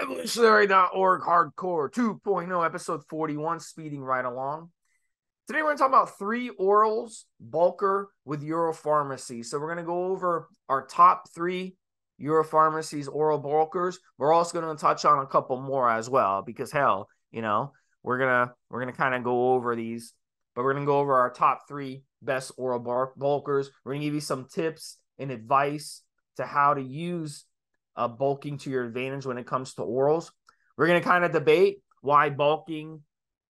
Evolutionary.org Hardcore 2.0, episode 41, speeding right along. Today we're going to talk about 3 orals bulker with Euro Pharmacies. So we're going to go over our top 3 Euro Pharmacies oral bulkers. We're also going to touch on a couple more as well because hell, we're gonna kind of go over these, but we're going to go over our top 3 best oral bulkers. We're going to give you some tips and advice to how to use bulking to your advantage when it comes to orals. We're going to kind of debate why bulking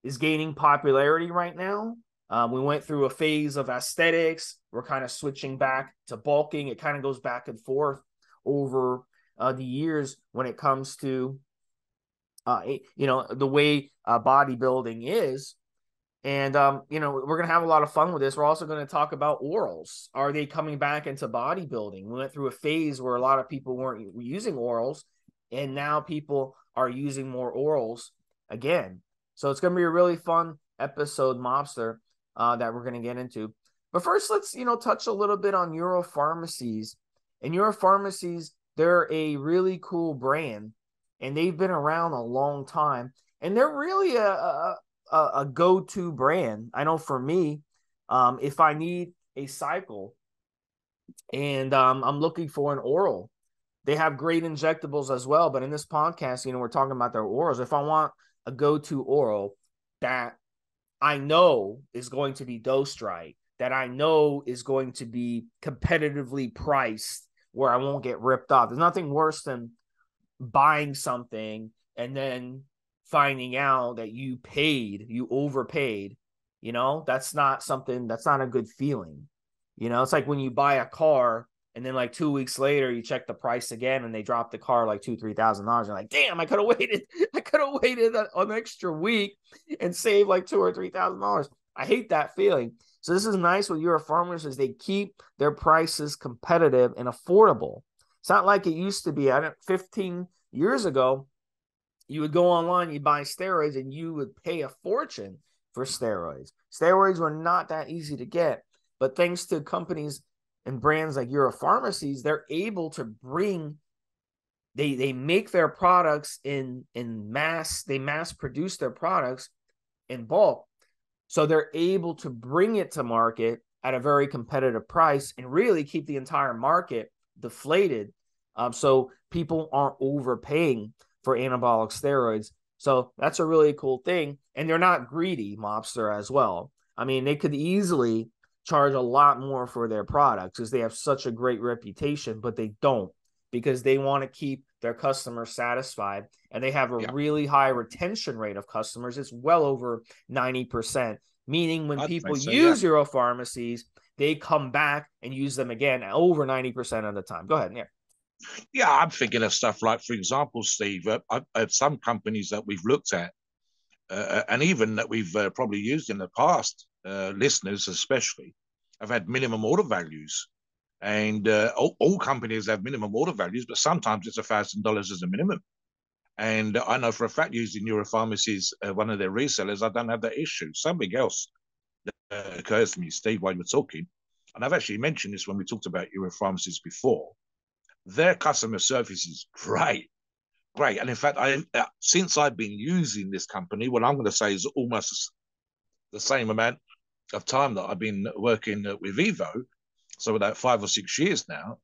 is gaining popularity right now. We went through a phase of aesthetics. We're kind of switching back to bulking. It kind of goes back and forth over the years when it comes to, the way bodybuilding is. And, we're going to have a lot of fun with this. We're also going to talk about orals. Are they coming back into bodybuilding? We went through a phase where a lot of people weren't using orals, and now people are using more orals again. So it's going to be a really fun episode, Mobster, that we're going to get into. But first, let's, touch a little bit on Euro Pharmacies. And Euro Pharmacies, they're a really cool brand, and they've been around a long time. And they're really a go-to brand. I know for me, if I need a cycle and I'm looking for an oral, they have great injectables as well. But in this podcast, we're talking about their orals. If I want a go-to oral that I know is going to be dosed right, that I know is going to be competitively priced where I won't get ripped off. There's nothing worse than buying something and then finding out that you overpaid. That's not a good feeling. It's like when you buy a car and then like 2 weeks later you check the price again and they drop the car like $2,000-$3,000. You're like, damn, I could have waited an extra week and saved like $2,000 or $3,000. I hate that feeling. So this is nice with Euro Pharmacies. They keep their prices competitive and affordable. It's not like it used to be. 15 years ago, you would go online, you buy steroids, and you would pay a fortune for steroids. Steroids were not that easy to get, but thanks to companies and brands like Euro Pharmacies, they're able to bring, they make their products in mass, they mass produce their products in bulk. So they're able to bring it to market at a very competitive price and really keep the entire market deflated. So people aren't overpaying for anabolic steroids. So that's a really cool thing. And they're not greedy, Mobster, as well. I mean, they could easily charge a lot more for their products because they have such a great reputation, but they don't because they want to keep their customers satisfied. And they have a really high retention rate of customers. It's well over 90%, meaning when people use Euro Pharmacies, they come back and use them again over 90% of the time. Go ahead, Nick. Yeah, I'm thinking of stuff like, for example, Steve, some companies that we've looked at and even that we've probably used in the past, listeners especially, have had minimum order values. And all companies have minimum order values, but sometimes it's $1,000 as a minimum. And I know for a fact, using Euro Pharmacies, one of their resellers, I don't have that issue. Something else occurs to me, Steve, while you're talking, and I've actually mentioned this when we talked about Euro Pharmacies before. Their customer service is great. And in fact, since I've been using this company, what I'm going to say is almost the same amount of time that I've been working with Evo, so about 5 or 6 years now,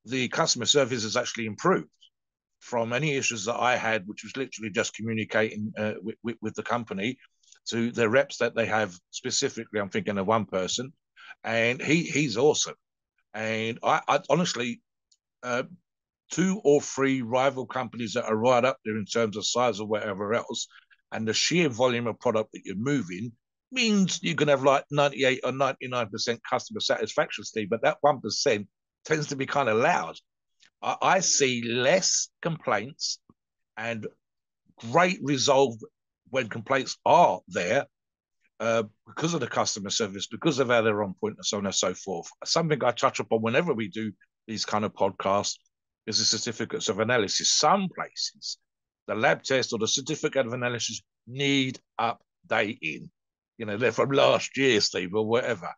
the customer service has actually improved from any issues that I had, which was literally just communicating with the company, to the reps that they have specifically. I'm thinking of one person, and he's awesome. And I honestly, 2 or 3 rival companies that are right up there in terms of size or whatever else, and the sheer volume of product that you're moving means you can have like 98 or 99% customer satisfaction, Steve, but that 1% tends to be kind of loud. I see less complaints and great resolve when complaints are there because of the customer service, because of how they're on point, and so on and so forth. Something I touch upon whenever we do these kind of podcasts is the certificates of analysis. Some places, the lab test or the certificate of analysis need updating. They're from last year, Steve, or whatever.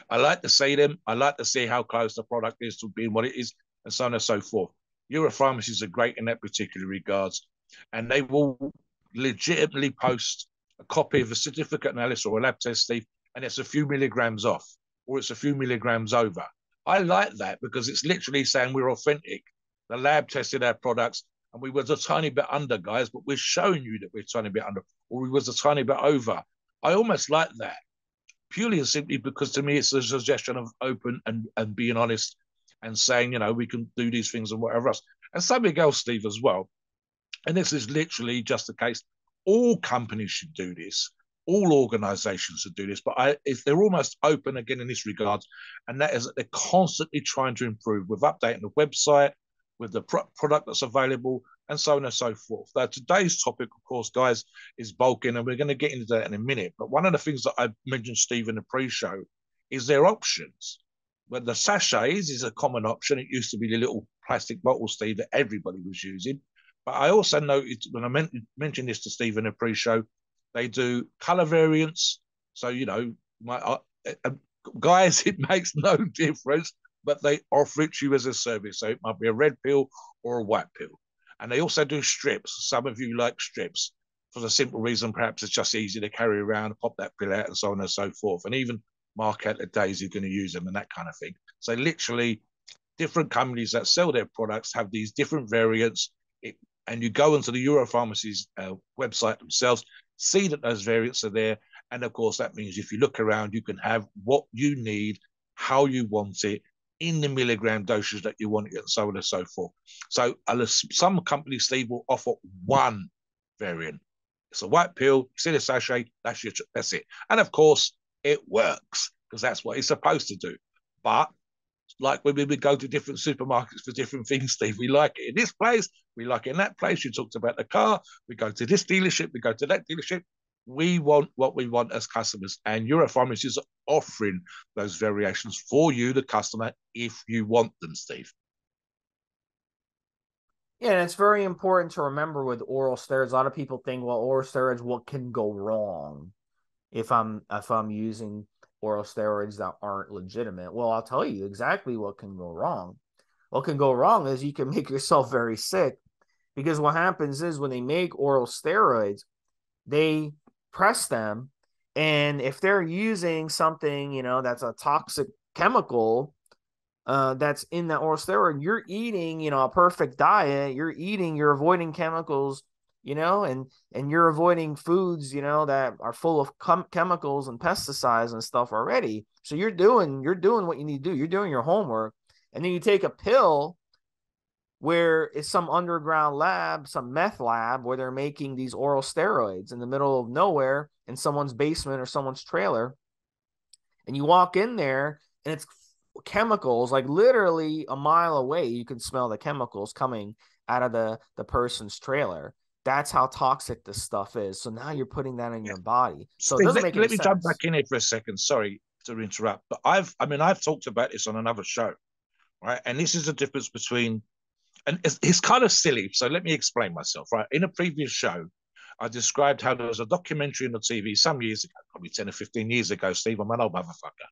I like to see them. I like to see how close the product is to being what it is, and so on and so forth. Euro Pharmacies are great in that particular regards. and they will legitimately post a copy of a certificate analysis or a lab test, Steve, and it's a few milligrams off or it's a few milligrams over. I like that because it's literally saying we're authentic. The lab tested our products and we was a tiny bit under, guys, but we're showing you that we're a tiny bit under, or we was a tiny bit over. I almost like that purely and simply because to me it's a suggestion of open and being honest and saying, we can do these things and whatever else. And something else, Steve, as well, and this is literally just the case, all companies should do this. All organizations should do this, but if they're almost open again in this regard, and that is that they're constantly trying to improve with updating the website, with the product that's available, and so on and so forth. Now, today's topic, of course, guys, is bulking, and we're going to get into that in a minute. But one of the things that I mentioned, Steve, in the pre-show is their options. But the sachets is a common option. It used to be the little plastic bottle, Steve, that everybody was using. But I also noticed when I mentioned this to Steve in the pre-show, they do color variants. So, guys, it makes no difference, but they offer it to you as a service. So it might be a red pill or a white pill. And they also do strips. Some of you like strips for the simple reason perhaps it's just easy to carry around, pop that pill out, and so on and so forth. And even mark out the days you're going to use them and that kind of thing. So literally, different companies that sell their products have these different variants. And you go into the Euro Pharmacies website themselves, see that those variants are there. And of course, that means if you look around, you can have what you need, how you want it, in the milligram doses that you want it, and so on and so forth. So some companies, Steve, will offer one variant. It's a white pill, you see the sachet, that's it. And of course, it works because that's what it's supposed to do. But like when we would go to different supermarkets for different things, Steve, we like it in this place, we like it in that place. You talked about the car, we go to this dealership, we go to that dealership. We want what we want as customers, and Euro Pharmacies is offering those variations for you, the customer, if you want them, Steve. Yeah, and it's very important to remember with oral steroids. A lot of people think, well, oral steroids, what can go wrong if I'm using oral steroids that aren't legitimate? Well, I'll tell you exactly what can go wrong. What can go wrong is you can make yourself very sick, because what happens is when they make oral steroids, they press them, and if they're using something, that's a toxic chemical, that's in that oral steroid, you're eating, a perfect diet. You're avoiding chemicals, and you're avoiding foods, that are full of chemicals and pesticides and stuff already. So you're doing what you need to do. You're doing your homework, and then you take a pill where it's some underground lab, some meth lab, where they're making these oral steroids in the middle of nowhere in someone's basement or someone's trailer. And you walk in there and it's chemicals, like literally a mile away. You can smell the chemicals coming out of the person's trailer. That's how toxic this stuff is. So now you're putting that in your body. So it Steve, doesn't make any let me sense. jump back in here for a second. Sorry to interrupt, but I've talked about this on another show, right? And this is the difference between, and it's kind of silly. So let me explain myself, right? In a previous show, I described how there was a documentary on the TV some years ago, probably 10 or 15 years ago, Steve. I'm an old motherfucker.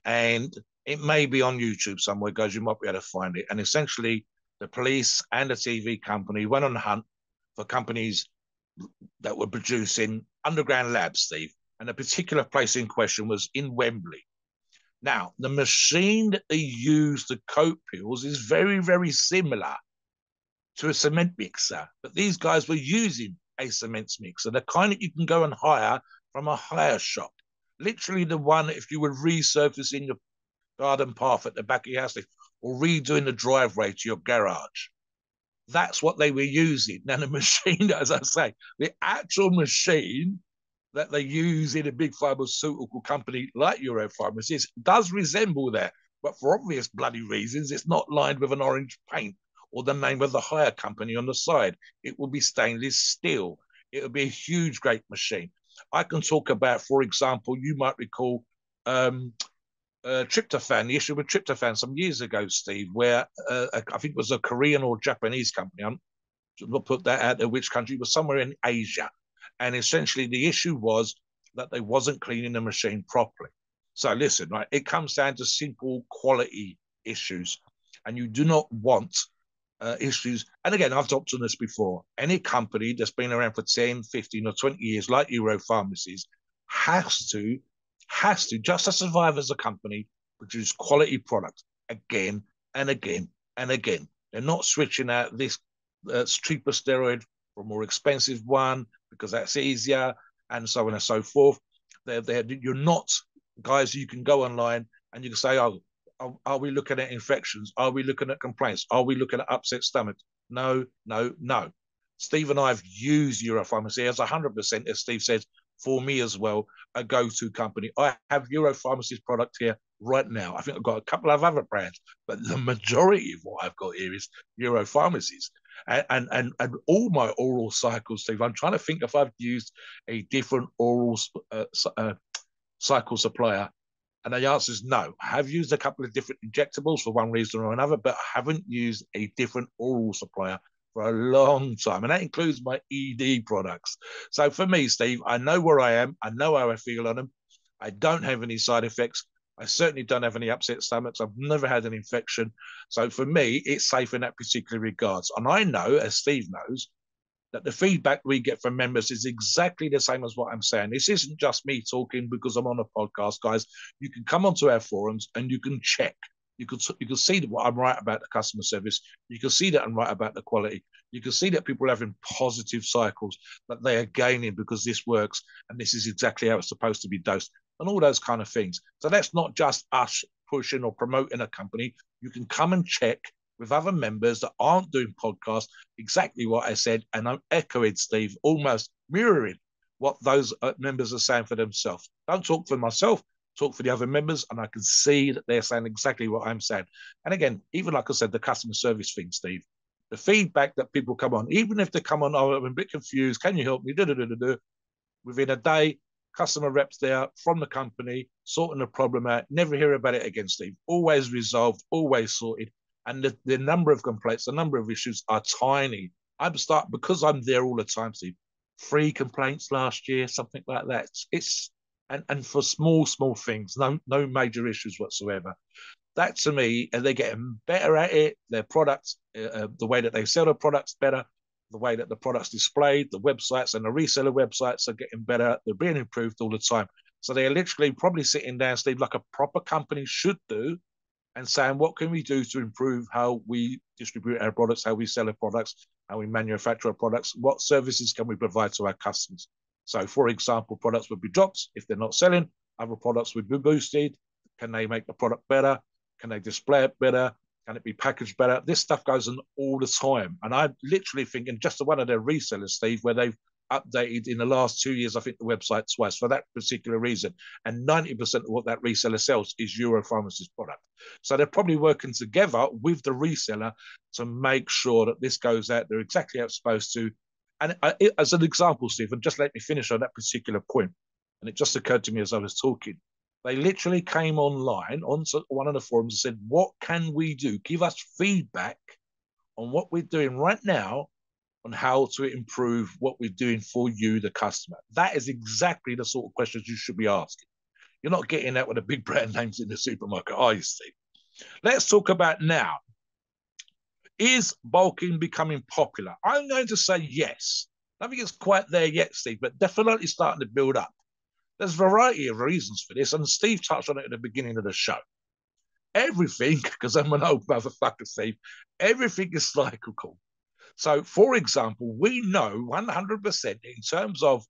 And it may be on YouTube somewhere, guys. You might be able to find it. And essentially, the police and the TV company went on a hunt for companies that were producing underground labs, Steve. And a particular place in question was in Wembley. Now, the machine that they use to coat pills is very, very similar to a cement mixer, but these guys were using a cement mixer, the kind that you can go and hire from a hire shop. Literally the one if you were resurfacing your garden path at the back of your house or redoing the driveway to your garage. That's what they were using. Now the machine, as I say, the actual machine that they use in a big pharmaceutical company like Euro Pharmacies does resemble that. But for obvious bloody reasons, it's not lined with an orange paint or the name of the hire company on the side. It will be stainless steel. It will be a huge, great machine. I can talk about, for example, you might recall tryptophan, the issue with tryptophan some years ago, Steve, where I think it was a Korean or Japanese company, I'm not put that out there which country, it was somewhere in Asia. And essentially the issue was that they wasn't cleaning the machine properly. So listen, right, it comes down to simple quality issues. And you do not want issues. And again, I've talked on this before. Any company that's been around for 10, 15 or 20 years, like Euro Pharmacies, has to, just to survive as a company, produce quality product again and again and again. They're not switching out this cheaper steroid for a more expensive one because that's easier and so on and so forth. You're not, guys, you can go online and you can say, oh, are we looking at infections? Are we looking at complaints? Are we looking at upset stomachs? No, no, no. Steve and I have used Euro Pharmacy as 100%, as Steve says, for me as well, a go-to company. I have Euro Pharmacy's product here right now. I think I've got a couple of other brands, but the majority of what I've got here is Euro Pharmacies. And all my oral cycles, Steve, I'm trying to think if I've used a different oral cycle supplier. And the answer is no. I have used a couple of different injectables for one reason or another, but I haven't used a different oral supplier for a long time. And that includes my ED products. So for me, Steve, I know where I am. I know how I feel on them. I don't have any side effects. I certainly don't have any upset stomachs. I've never had an infection. So for me, it's safe in that particular regards. And I know, as Steve knows, that the feedback we get from members is exactly the same as what I'm saying. This isn't just me talking because I'm on a podcast, guys. You can come onto our forums and you can check. You can see that what I'm right about the customer service. You can see that I'm right about the quality. You can see that people are having positive cycles that they are gaining because this works and this is exactly how it's supposed to be dosed and all those kind of things. So that's not just us pushing or promoting a company. You can come and check with other members that aren't doing podcasts, exactly what I said, and I'm echoing, Steve, almost mirroring what those members are saying for themselves. Don't talk for myself, talk for the other members, and I can see that they're saying exactly what I'm saying. And again, even like I said, the customer service thing, Steve, the feedback that people come on, even if they come on, oh, I'm a bit confused, can you help me? Within a day, customer reps there from the company, sorting the problem out, never hear about it again, Steve. Always resolved, always sorted. And the number of complaints, the number of issues are tiny. Because I'm there all the time, Steve. 3 complaints last year, something like that. And for small things, no major issues whatsoever. That to me, and they're getting better at it. Their products, the way that they sell their products better, the way that the products displayed, the websites and the reseller websites are getting better. They're being improved all the time. So they're literally probably sitting down, Steve, like a proper company should do, and saying, what can we do to improve how we distribute our products, how we sell our products, how we manufacture our products, what services can we provide to our customers? So, for example, products would be dropped if they're not selling, other products would be boosted. Can they make the product better? Can they display it better? Can it be packaged better? This stuff goes on all the time. And I'm literally thinking just one of their resellers, Steve, where they've updated in the last 2 years, I think, the website twice for that particular reason. And 90% of what that reseller sells is Euro Pharmacies product. So they're probably working together with the reseller to make sure that this goes out there exactly how it's supposed to. And as an example, Stephen, just let me finish on that particular point. And it just occurred to me as I was talking. They literally came online on one of the forums and said, what can we do? Give us feedback on what we're doing right now on how to improve what we're doing for you, the customer. That is exactly the sort of questions you should be asking. You're not getting that with the big brand names in the supermarket, are you, Steve? Let's talk about now. Is bulking becoming popular? I'm going to say yes. I don't think it's quite there yet, Steve, but definitely starting to build up. There's a variety of reasons for this, and Steve touched on it at the beginning of the show. Everything, because I'm an old motherfucker, Steve, everything is cyclical. So, for example, we know 100% in terms of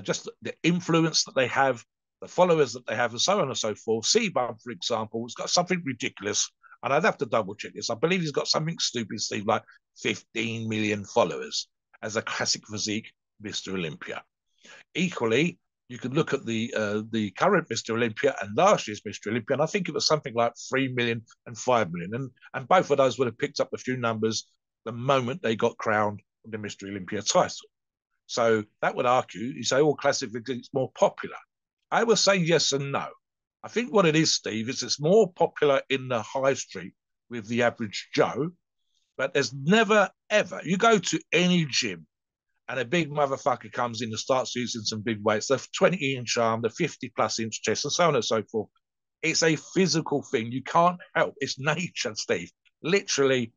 just the influence that they have, the followers that they have, and so on and so forth. C-Bum, for example, has got something ridiculous, and I'd have to double check this. I believe he's got something stupid, Steve, like 15 million followers as a classic physique Mr. Olympia. Equally, you could look at the current Mr. Olympia and last year's Mr. Olympia, and I think it was something like 3 million and 5 million. And both of those would have picked up a few numbers the moment they got crowned the Mr. Olympia title. So that would argue, you say, all classic physique's more popular. I would say yes and no. I think what it is, Steve, is it's more popular in the high street with the average Joe, but there's never, ever, you go to any gym and a big motherfucker comes in and starts using some big weights, the 20-inch arm, the 50-plus inch chest, and so on and so forth. It's a physical thing. You can't help. It's nature, Steve. Literally,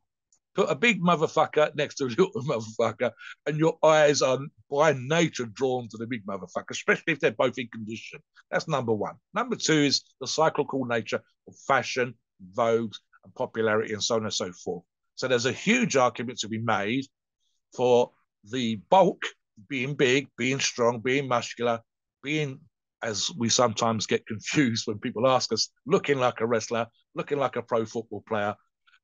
Put a big motherfucker next to a little motherfucker, and your eyes are by nature drawn to the big motherfucker, especially if they're both in condition. That's number one. Number two is the cyclical nature of fashion, vogue, and popularity, and so on and so forth. So there's a huge argument to be made for the bulk being big, being strong, being muscular, being, as we sometimes get confused when people ask us, looking like a wrestler, looking like a pro football player,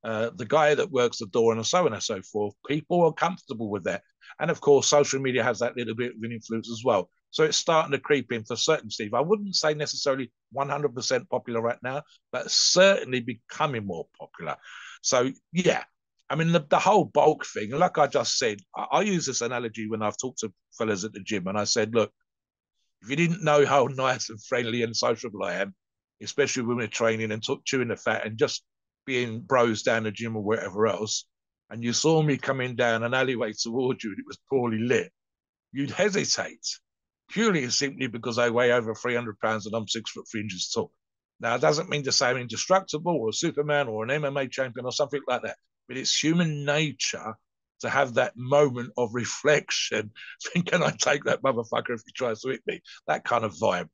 the guy that works the door, and so on and so forth. People are comfortable with that. And of course, social media has that little bit of an influence as well. So it's starting to creep in for certain, Steve. I wouldn't say necessarily 100% popular right now, but certainly becoming more popular. So, yeah, I mean, the whole bulk thing, like I just said, I use this analogy when I've talked to fellas at the gym, and I said, look, if you didn't know how nice and friendly and sociable I am, especially when we're training and chewing the fat and just being bros down the gym or wherever else, and you saw me coming down an alleyway towards you and it was poorly lit, you'd hesitate purely and simply because I weigh over 300 pounds and I'm 6'3" tall. Now, it doesn't mean to say I'm indestructible or a Superman or an MMA champion or something like that, but it's human nature to have that moment of reflection. Can I take that motherfucker if he tries to hit me? That kind of vibe.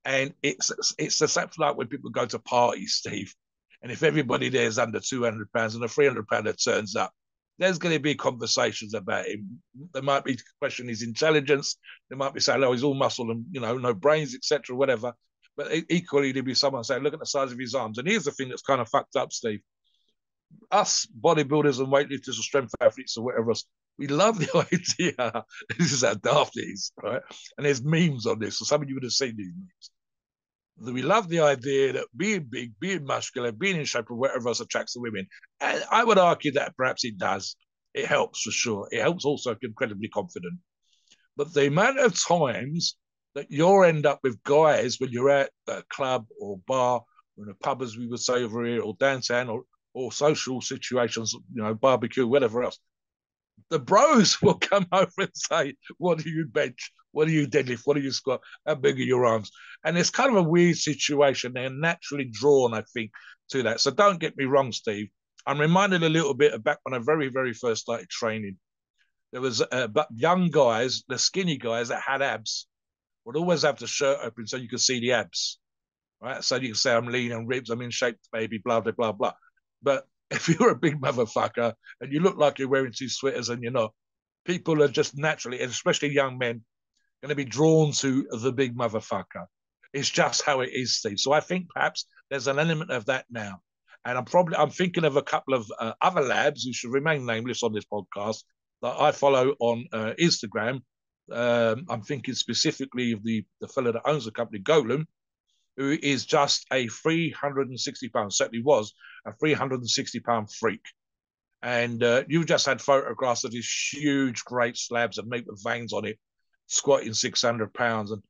And it's the same like when people go to parties, Steve. And if everybody there is under 200 pounds and a 300 pounder turns up, there's going to be conversations about him. There might be questioning his intelligence. They might be saying, "Oh, he's all muscle and no brains, etc., whatever." But equally, there'd be someone saying, "Look at the size of his arms." And here's the thing that's kind of fucked up, Steve. Us bodybuilders and weightlifters or strength athletes or whatever else, we love the idea. This is how daft it is, right? And there's memes on this. So some of you would have seen these memes. We love the idea that being big, being muscular, being in shape, or whatever else attracts the women. And I would argue that perhaps it does. It helps for sure. It helps also if you're incredibly confident. But the amount of times that you'll end up with guys when you're at a club or bar, or in a pub, as we would say over here, or downtown, or social situations, barbecue, whatever else, the bros will come over and say, "What do you bench? What do you deadlift? What do you squat? How big are your arms?" And it's kind of a weird situation. They're naturally drawn, I think, to that. So don't get me wrong, Steve. I'm reminded a little bit of back when I very, very first started training. There was young guys, the skinny guys that had abs, would always have the shirt open so you could see the abs, right? So you can say, "I'm lean and ribs, I'm in shape, baby, blah, blah, blah, blah." But if you're a big motherfucker and you look like you're wearing two sweaters and you're not, people are just naturally, and especially young men, going to be drawn to the big motherfucker. It's just how it is, Steve. So I think perhaps there's an element of that now. And I'm thinking of a couple of other labs who should remain nameless on this podcast that I follow on Instagram. I'm thinking specifically of the fellow that owns the company, Golem, who is just a 360 pound, certainly was a 360 pound freak. And you've just had photographs of these huge, great slabs and meat with veins on it, squatting 600 pounds and,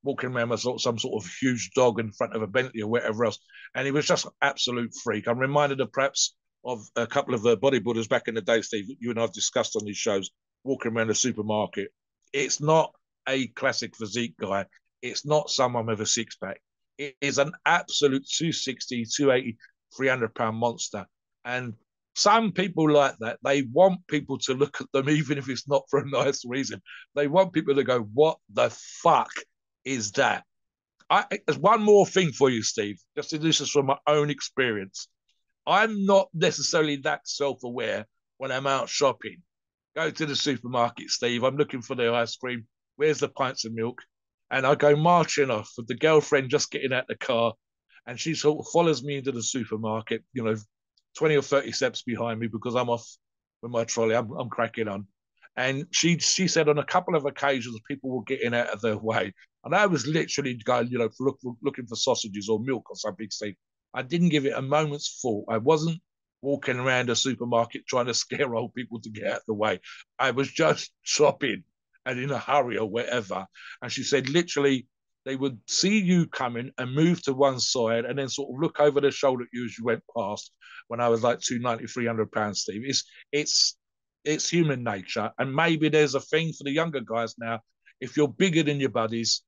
walking around with some sort of huge dog in front of a Bentley or whatever else. And he was just an absolute freak. I'm reminded of perhaps of a couple of bodybuilders back in the day, Steve, you and I've discussed on these shows, walking around the supermarket. It's not a classic physique guy. It's not someone with a six pack. It is an absolute 260, 280, 300 pound monster. And some people like that. They want people to look at them, even if it's not for a nice reason. They want people to go, "What the fuck is that?" There's one more thing for you, Steve. This is from my own experience. I'm not necessarily that self-aware when I'm out shopping. Go to the supermarket, Steve. I'm looking for the ice cream. Where's the pints of milk? And I go marching off with the girlfriend just getting out the car, and she sort of follows me into the supermarket, 20 or 30 steps behind me because I'm off with my trolley. I'm cracking on. And she said on a couple of occasions people were getting out of their way. And I was literally going, looking for sausages or milk or something. Steve. I didn't give it a moment's thought. I wasn't walking around a supermarket trying to scare old people to get out of the way. I was just shopping and in a hurry or whatever. And she said literally they would see you coming and move to one side and then sort of look over their shoulder at you as you went past when I was like 290, 300 pounds, Steve. It's human nature. And maybe there's a thing for the younger guys now. If you're bigger than your buddies,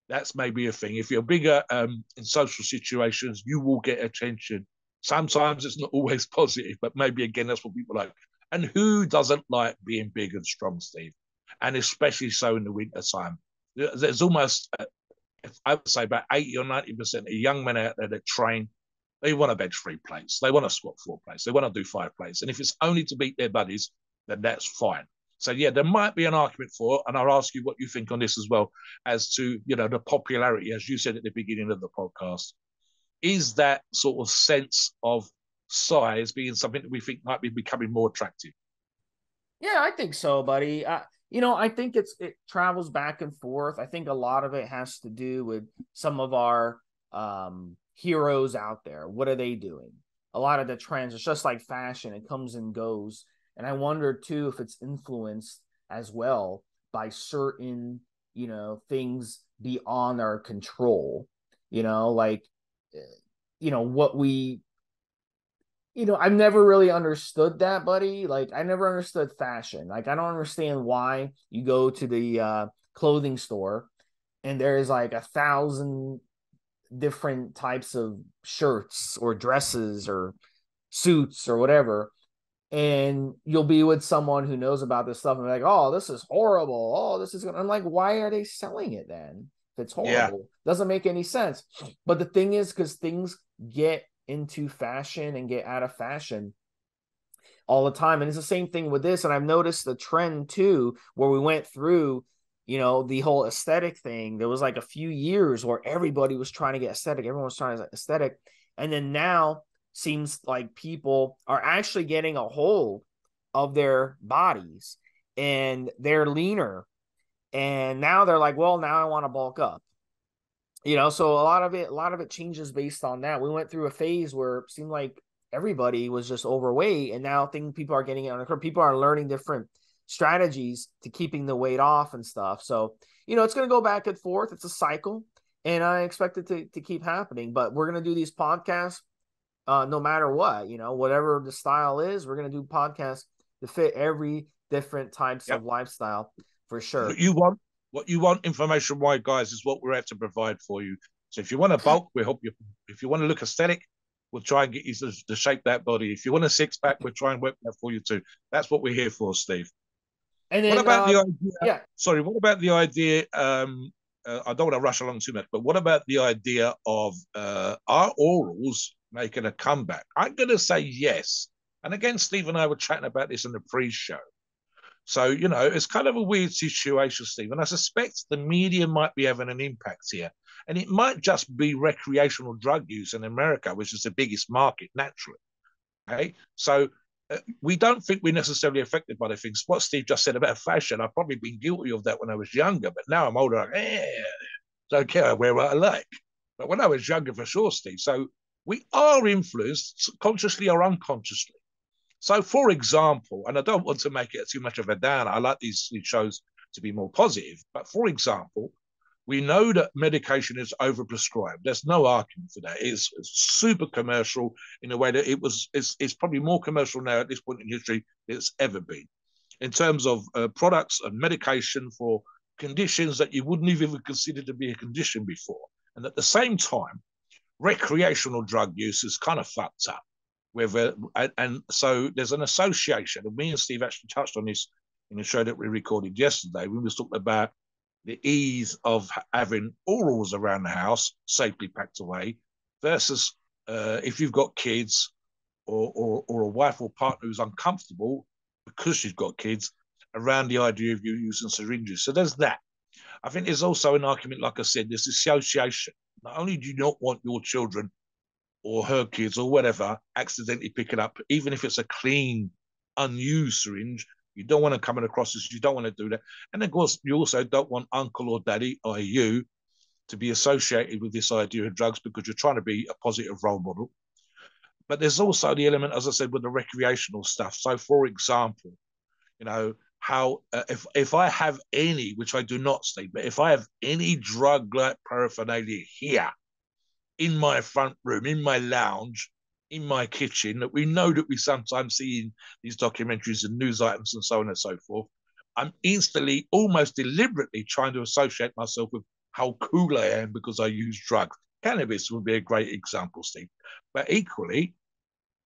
that's maybe a thing. If you're bigger in social situations, you will get attention. Sometimes it's not always positive, but maybe again that's what people like. And who doesn't like being big and strong, Steve? And especially so in the winter time. There's almost, I would say, about 80 or 90% of young men out there that train. They want to bench 3 plates. They want to squat 4 plates. They want to do 5 plates. And if it's only to beat their buddies, then that's fine. So yeah, there might be an argument for it, and I'll ask you what you think on this as well, as to the popularity, as you said at the beginning of the podcast. Is that sort of sense of size being something that we think might be becoming more attractive? Yeah, I think so, buddy. I think it travels back and forth. I think a lot of it has to do with some of our heroes out there. What are they doing? A lot of the trends, it's just like fashion, it comes and goes. And I wonder too if it's influenced as well by certain, things beyond our control. Like what we I've never really understood that, buddy. Like, I never understood fashion. Like, I don't understand why you go to the clothing store and there's like 1,000 different types of shirts or dresses or suits or whatever. And you'll be with someone who knows about this stuff and be like, oh, this is horrible. Oh, this is gonna. I'm like, why are they selling it then? If it's Yeah, horrible, doesn't make any sense. But the thing is, because things get into fashion and get out of fashion all the time. And it's the same thing with this. And I've noticed the trend too, where we went through, the whole aesthetic thing. There was like a few years where everybody was trying to get aesthetic. Everyone was trying to get aesthetic. And then now seems like people are actually getting a hold of their bodies and they're leaner. And now they're like, well, now I want to bulk up. So a lot of it changes based on that. We went through a phase where it seemed like everybody was just overweight, and now people are getting it on. People are learning different strategies to keeping the weight off and stuff. So it's going to go back and forth. It's a cycle, and I expect it to keep happening. But we're going to do these podcasts no matter what. Whatever the style is, we're going to do podcasts to fit every different types yeah. of lifestyle for sure. What you want information wise, guys, is what we're out to provide for you. So if you want a bulk, we'll help you. If you want to look aesthetic, we'll try and get you to shape that body. If you want a six pack, we'll try and work that for you too. That's what we're here for, Steve. And What then, about the idea? yeah, Sorry, what about the idea? I don't want to rush along too much, but what about the idea of our orals making a comeback? I'm going to say yes. And again, Steve and I were chatting about this in the pre-show. So, it's kind of a weird situation, Steve. And I suspect the media might be having an impact here. And it might just be recreational drug use in America, which is the biggest market naturally. Okay. So we don't think we're necessarily affected by the things. What Steve just said about fashion, I've probably been guilty of that when I was younger, but now I'm older, don't care, I wear what I like. But when I was younger, for sure, Steve. So we are influenced consciously or unconsciously. So, for example, and I don't want to make it too much of a downer, I like these shows to be more positive, but for example, we know that medication is overprescribed. There's no argument for that. It's super commercial in a way that it's probably more commercial now at this point in history than it's ever been. In terms of products and medication for conditions that you wouldn't have even considered to be a condition before. And at the same time, recreational drug use is kind of fucked up. And so there's an association, and me and Steve actually touched on this in a show that we recorded yesterday when we was talking about the ease of having orals around the house safely packed away versus if you've got kids or a wife or partner who's uncomfortable because she's got kids around the idea of you using syringes. So there's that. I think there's also an argument, like I said, there's association. Not only do you not want your children or her kids or whatever accidentally pick it up, even if it's a clean, unused syringe, you don't want to come across as, you don't want to do that. And of course, you also don't want uncle or daddy or you to be associated with this idea of drugs because you're trying to be a positive role model. But there's also the element, as I said, with the recreational stuff. So, for example, how if I have any, which I do not, Steve, but if I have any drug-like paraphernalia here in my front room, in my lounge, in my kitchen, that we know that we sometimes see in these documentaries and news items and so on and so forth, I'm instantly, almost deliberately trying to associate myself with how cool I am because I use drugs. Cannabis would be a great example, Steve. But equally,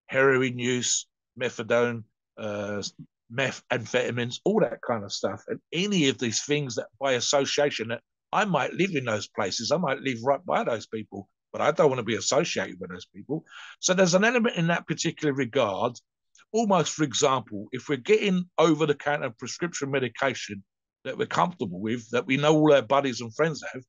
heroin use, methadone, methamphetamines, all that kind of stuff. And any of these things that by association, that I might live in those places, I might live right by those people, but I don't want to be associated with those people. So there's an element in that particular regard. Almost, for example, if we're getting over the counter prescription medication that we're comfortable with, that we know all our buddies and friends have,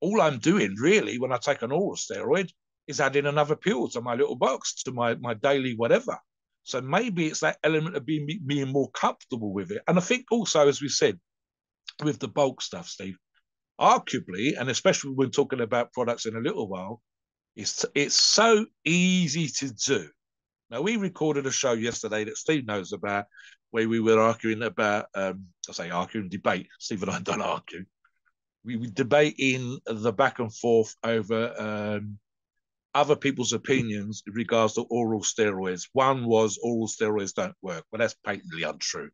all I'm doing really when I take an oral steroid is adding another pill to my little box, to my daily whatever. So maybe it's that element of being more comfortable with it. And I think also, as we said, with the bulk stuff, Steve, arguably, and especially when talking about products in a little while, it's so easy to do. Now, we recorded a show yesterday that Steve knows about, where we were arguing about, I say arguing, debate. Steve and I don't argue. We were debating the back and forth over other people's opinions in regards to oral steroids. One was oral steroids don't work. Well, that's patently untrue.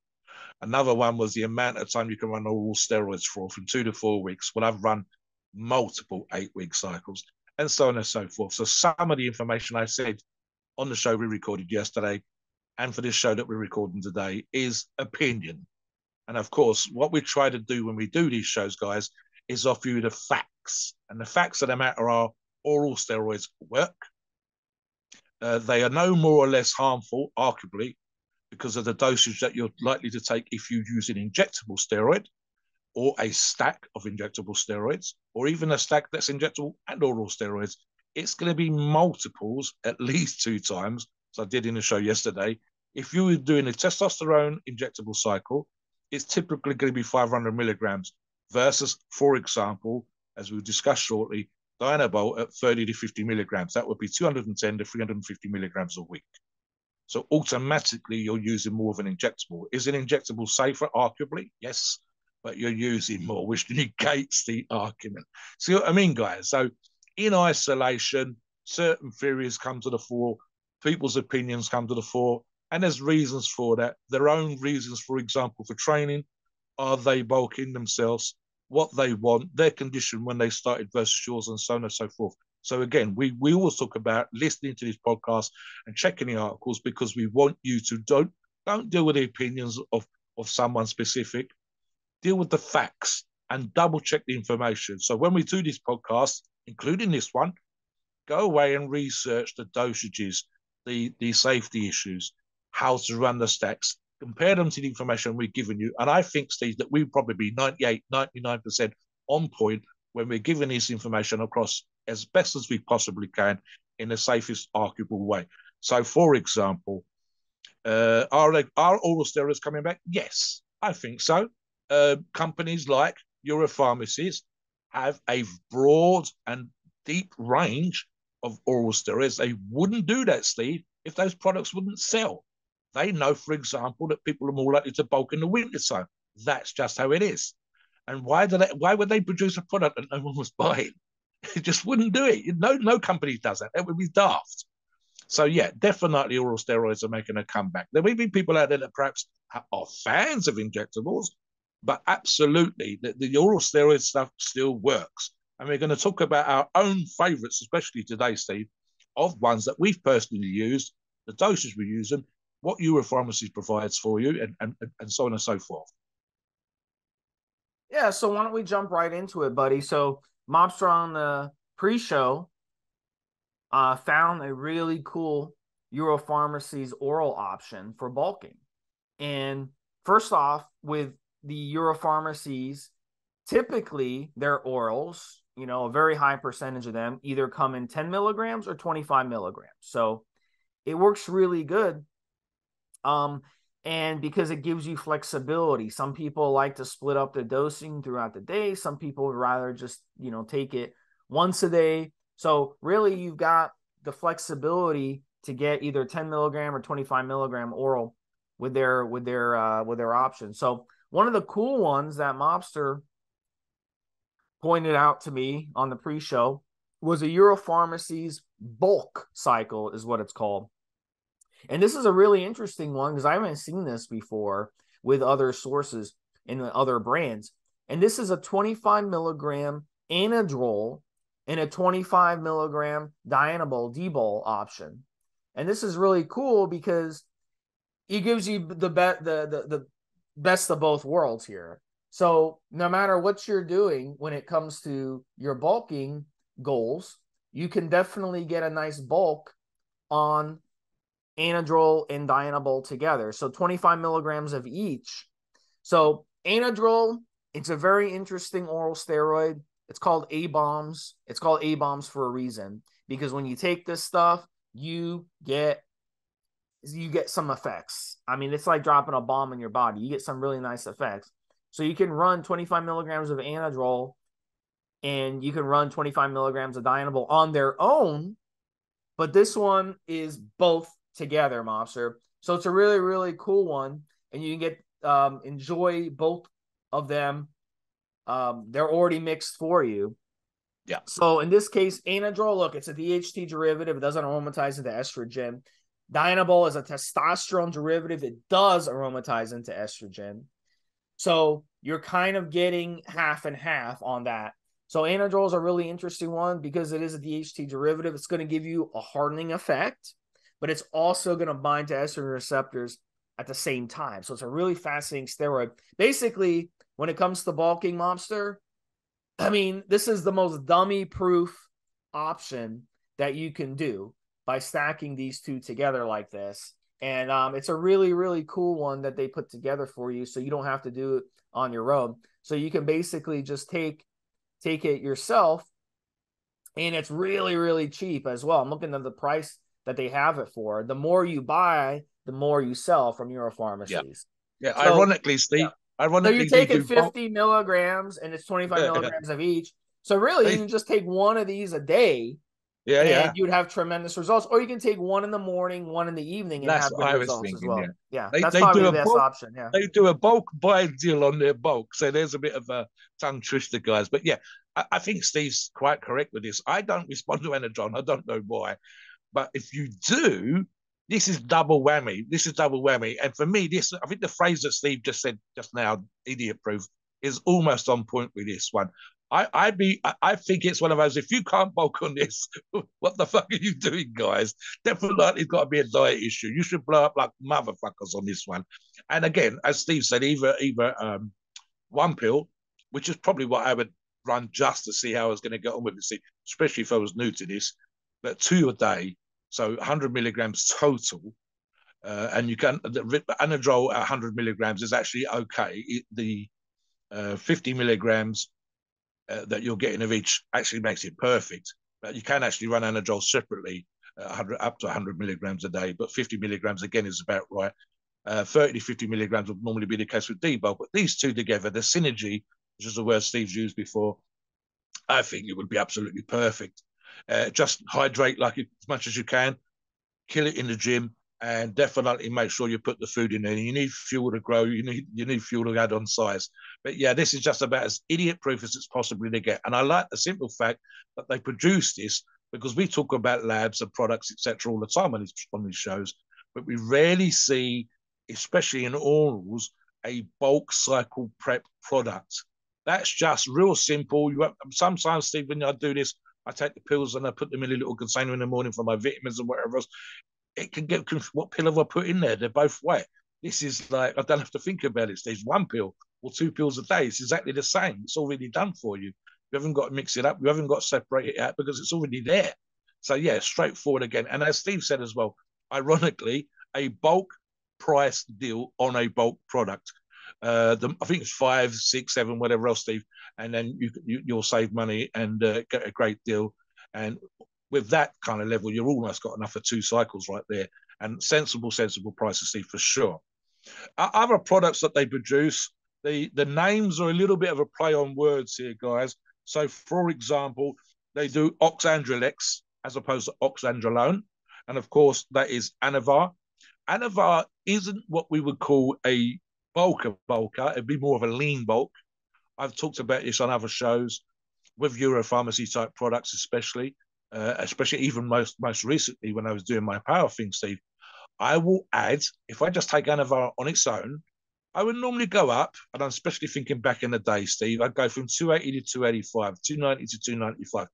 Another one was the amount of time you can run oral steroids for, from 2 to 4 weeks. Well, I've run multiple 8-week cycles, and so on and so forth. So some of the information I said on the show we recorded yesterday and for this show that we're recording today is opinion. And of course, what we try to do when we do these shows, guys, is offer you the facts. And the facts of the matter are oral steroids work. They are no more or less harmful, arguably, because of the dosage that you're likely to take if you use an injectable steroid or a stack of injectable steroids, or even a stack that's injectable and oral steroids. It's going to be multiples, at least 2 times, as I did in the show yesterday. If you were doing a testosterone injectable cycle, it's typically going to be 500 milligrams versus, for example, as we'll discuss shortly, Dianabol at 30 to 50 milligrams. That would be 210 to 350 milligrams a week. So automatically you're using more of an injectable. Is an injectable safer? Arguably, yes, but you're using more, which negates the argument. See what I mean, guys? So in isolation, certain theories come to the fore, people's opinions come to the fore, and there's reasons for that. Their own reasons, for example, for training. Are they bulking themselves? What they want, their condition when they started versus yours, and so on and so forth. So again, we always talk about listening to this podcast and checking the articles, because we want you to don't deal with the opinions of someone specific. Deal with the facts and double check the information. So when we do this podcast, including this one, go away and research the dosages, the safety issues, how to run the stacks, compare them to the information we've given you. And I think, Steve, that we'll probably be 98, 99% on point when we're giving this information across as best as we possibly can in the safest arguable way. So, for example, are oral steroids coming back? Yes, I think so. Companies like Euro Pharmacies have a broad and deep range of oral steroids. They wouldn't do that, Steve, if those products wouldn't sell. They know, for example, that people are more likely to bulk in the wintertime. That's just how it is. And why would they produce a product that no one was buying? It just wouldn't do it. No company does that. That would be daft. So yeah, definitely oral steroids are making a comeback. There may be people out there that perhaps are fans of injectables, but absolutely the oral steroid stuff still works. And we're going to talk about our own favorites, especially today, Steve, of ones that we've personally used, the doses we use them, what Euro Pharmacies provides for you, and so on and so forth. Yeah, so why don't we jump right into it, buddy? So Mobster on the pre-show found a really cool Euro Pharmacies oral option for bulking. And first off, with the Euro Pharmacies, typically their orals, a very high percentage of them either come in 10 milligrams or 25 milligrams. So it works really good. And because it gives you flexibility. Some people like to split up the dosing throughout the day. Some people would rather just, take it once a day. So really you've got the flexibility to get either 10 milligram or 25 milligram oral with their option. So one of the cool ones that Mobster pointed out to me on the pre-show was a Euro Pharmacies bulk cycle is what it's called. And this is a really interesting one because I haven't seen this before with other sources and other brands. And this is a 25 milligram anadrol and a 25 milligram Dianabol D-bol option. And this is really cool because it gives you the best of both worlds here. So no matter what you're doing when it comes to your bulking goals, you can definitely get a nice bulk on anadrol and dianabol together. So 25 milligrams of each. So anadrol, it's a very interesting oral steroid. It's called A-bombs. It's called A-bombs for a reason, because when you take this stuff, you get some effects. I mean, it's like dropping a bomb in your body. You get some really nice effects. So you can run 25 milligrams of anadrol and you can run 25 milligrams of dianabol on their own, but this one is both together, Mobster. So it's a really, really cool one, and you can get enjoy both of them. They're already mixed for you. Yeah. So in this case, anadrol, look, it's a DHT derivative. It doesn't aromatize into estrogen. Dianabol is a testosterone derivative. It does aromatize into estrogen. So you're kind of getting half and half on that. So anadrol is a really interesting one because it is a DHT derivative. It's going to give you a hardening effect, but it's also going to bind to estrogen receptors at the same time. So it's a really fascinating steroid. Basically, when it comes to bulking, Mobster, I mean, this is the most dummy-proof option that you can do by stacking these two together like this. And it's a really, really cool one that they put together for you, so you don't have to do it on your own. So you can basically just take it yourself, and it's really, really cheap as well. I'm looking at the price that they have it for. The more you buy, the more you sell from Euro Yeah. Pharmacies. Yeah. So, Ironically, Steve, yeah. So you're ironically, they taking do bulk. 50 milligrams, and it's 25 Yeah. milligrams of each. So really, you They, can just take one of these a day, yeah. and Yeah. you would have tremendous results. Or you can take one in the morning, one in the evening, and That's have what good I was results as thinking. Yeah. well. Yeah, They that's they probably do the a best bulk. option. Yeah. They do a bulk buy deal on their bulk. So there's a bit of a tongue twister, guys. But yeah, I think Steve's quite correct with this. I don't respond to Energon. I don't know why. But if you do, this is double whammy. This is double whammy. And for me, this, I think the phrase that Steve just said just now, idiot proof, is almost on point with this one. I think it's one of those. If you can't bulk on this, what the fuck are you doing, guys? Definitely, it's got to be a diet issue. You should blow up like motherfuckers on this one. And again, as Steve said, either one pill, which is probably what I would run just to see how I was going to get on with it, especially if I was new to this, but two a day, so 100 milligrams total. And you can, the anadrol at 100 milligrams is actually okay. The 50 milligrams that you're getting of each actually makes it perfect. But you can actually run anadrol separately, 100 up to 100 milligrams a day, but 50 milligrams again is about right. 30 to 50 milligrams would normally be the case with debulk, but these two together, the synergy, which is the word Steve's used before, I think it would be absolutely perfect. Just hydrate like as much as you can, kill it in the gym, and definitely make sure you put the food in there. You need fuel to grow. You need fuel to add on size. But yeah, this is just about as idiot proof as it's possibly to get. And I like the simple fact that they produce this, because we talk about labs and products, etc., all the time on these shows, but we rarely see, especially in orals, a bulk cycle prep product. That's just real simple. Sometimes, Steve, when I do this, I take the pills and I put them in a little container in the morning for my vitamins and whatever else. It can get, what pill have I put in there? They're both wet. This is like, I don't have to think about it. There's one pill or two pills a day. It's exactly the same. It's already done for you. You haven't got to mix it up. You haven't got to separate it out because it's already there. So yeah, straightforward again. And as Steve said as well, ironically, a bulk price deal on a bulk product. I think it's 5, 6, 7, whatever else, Steve, and then you'll save money and get a great deal. And with that kind of level, you've almost got enough for 2 cycles right there, and sensible prices, Steve, for sure. Other products that they produce, the names are a little bit of a play on words here, guys. So, for example, they do oxandrolex as opposed to oxandrolone, and of course that is Anavar. Anavar isn't what we would call a bulker. It'd be more of a lean bulk. I've talked about this on other shows with Euro Pharmacy type products, especially even most recently when I was doing my power thing, Steve. I will add, if I just take Anavar on its own, I would normally go up, and I'm especially thinking back in the day, Steve, I'd go from 280 to 285, 290 to 295.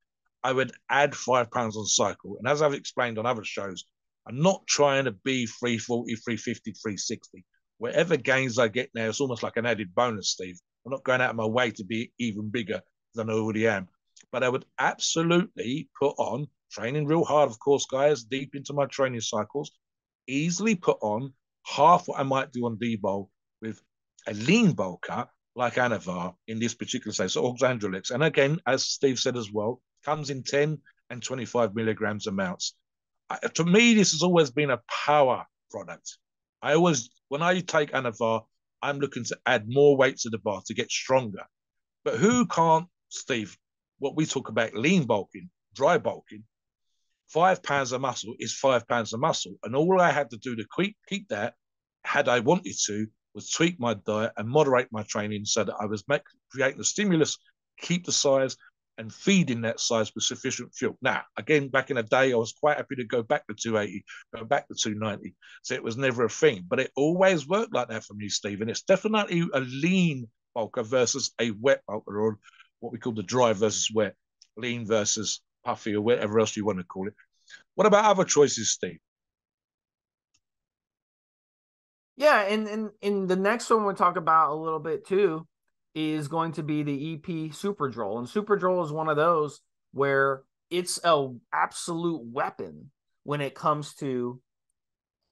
I would add £5 on cycle. And as I've explained on other shows, I'm not trying to be 340, 350, 360. Whatever gains I get now, it's almost like an added bonus, Steve. I'm not going out of my way to be even bigger than I already am. But I would absolutely put on training real hard, of course, guys, deep into my training cycles, easily put on half what I might do on D-Bowl with a lean bulker like Anavar in this particular case, so Oxandrolix. And again, as Steve said as well, comes in 10 and 25 milligrams amounts. To me, this has always been a power product. When I take Anavar, I'm looking to add more weight to the bar to get stronger. But who can't, Steve, what we talk about lean bulking, dry bulking, 5 pounds of muscle is 5 pounds of muscle. And all I had to do to keep that, had I wanted to, was tweak my diet and moderate my training so that I was creating the stimulus, keep the size, and feeding that size with sufficient fuel. Now, again, back in the day, I was quite happy to go back to 280, go back to 290. So it was never a thing. But it always worked like that for me, Steve. And it's definitely a lean bulker versus a wet bulker, or what we call the dry versus wet, lean versus puffy, or whatever else you want to call it. What about other choices, Steve? Yeah, and in the next one we'll talk about a little bit too is going to be the EP Super Droll. And Super Droll is one of those where it's a absolute weapon when it comes to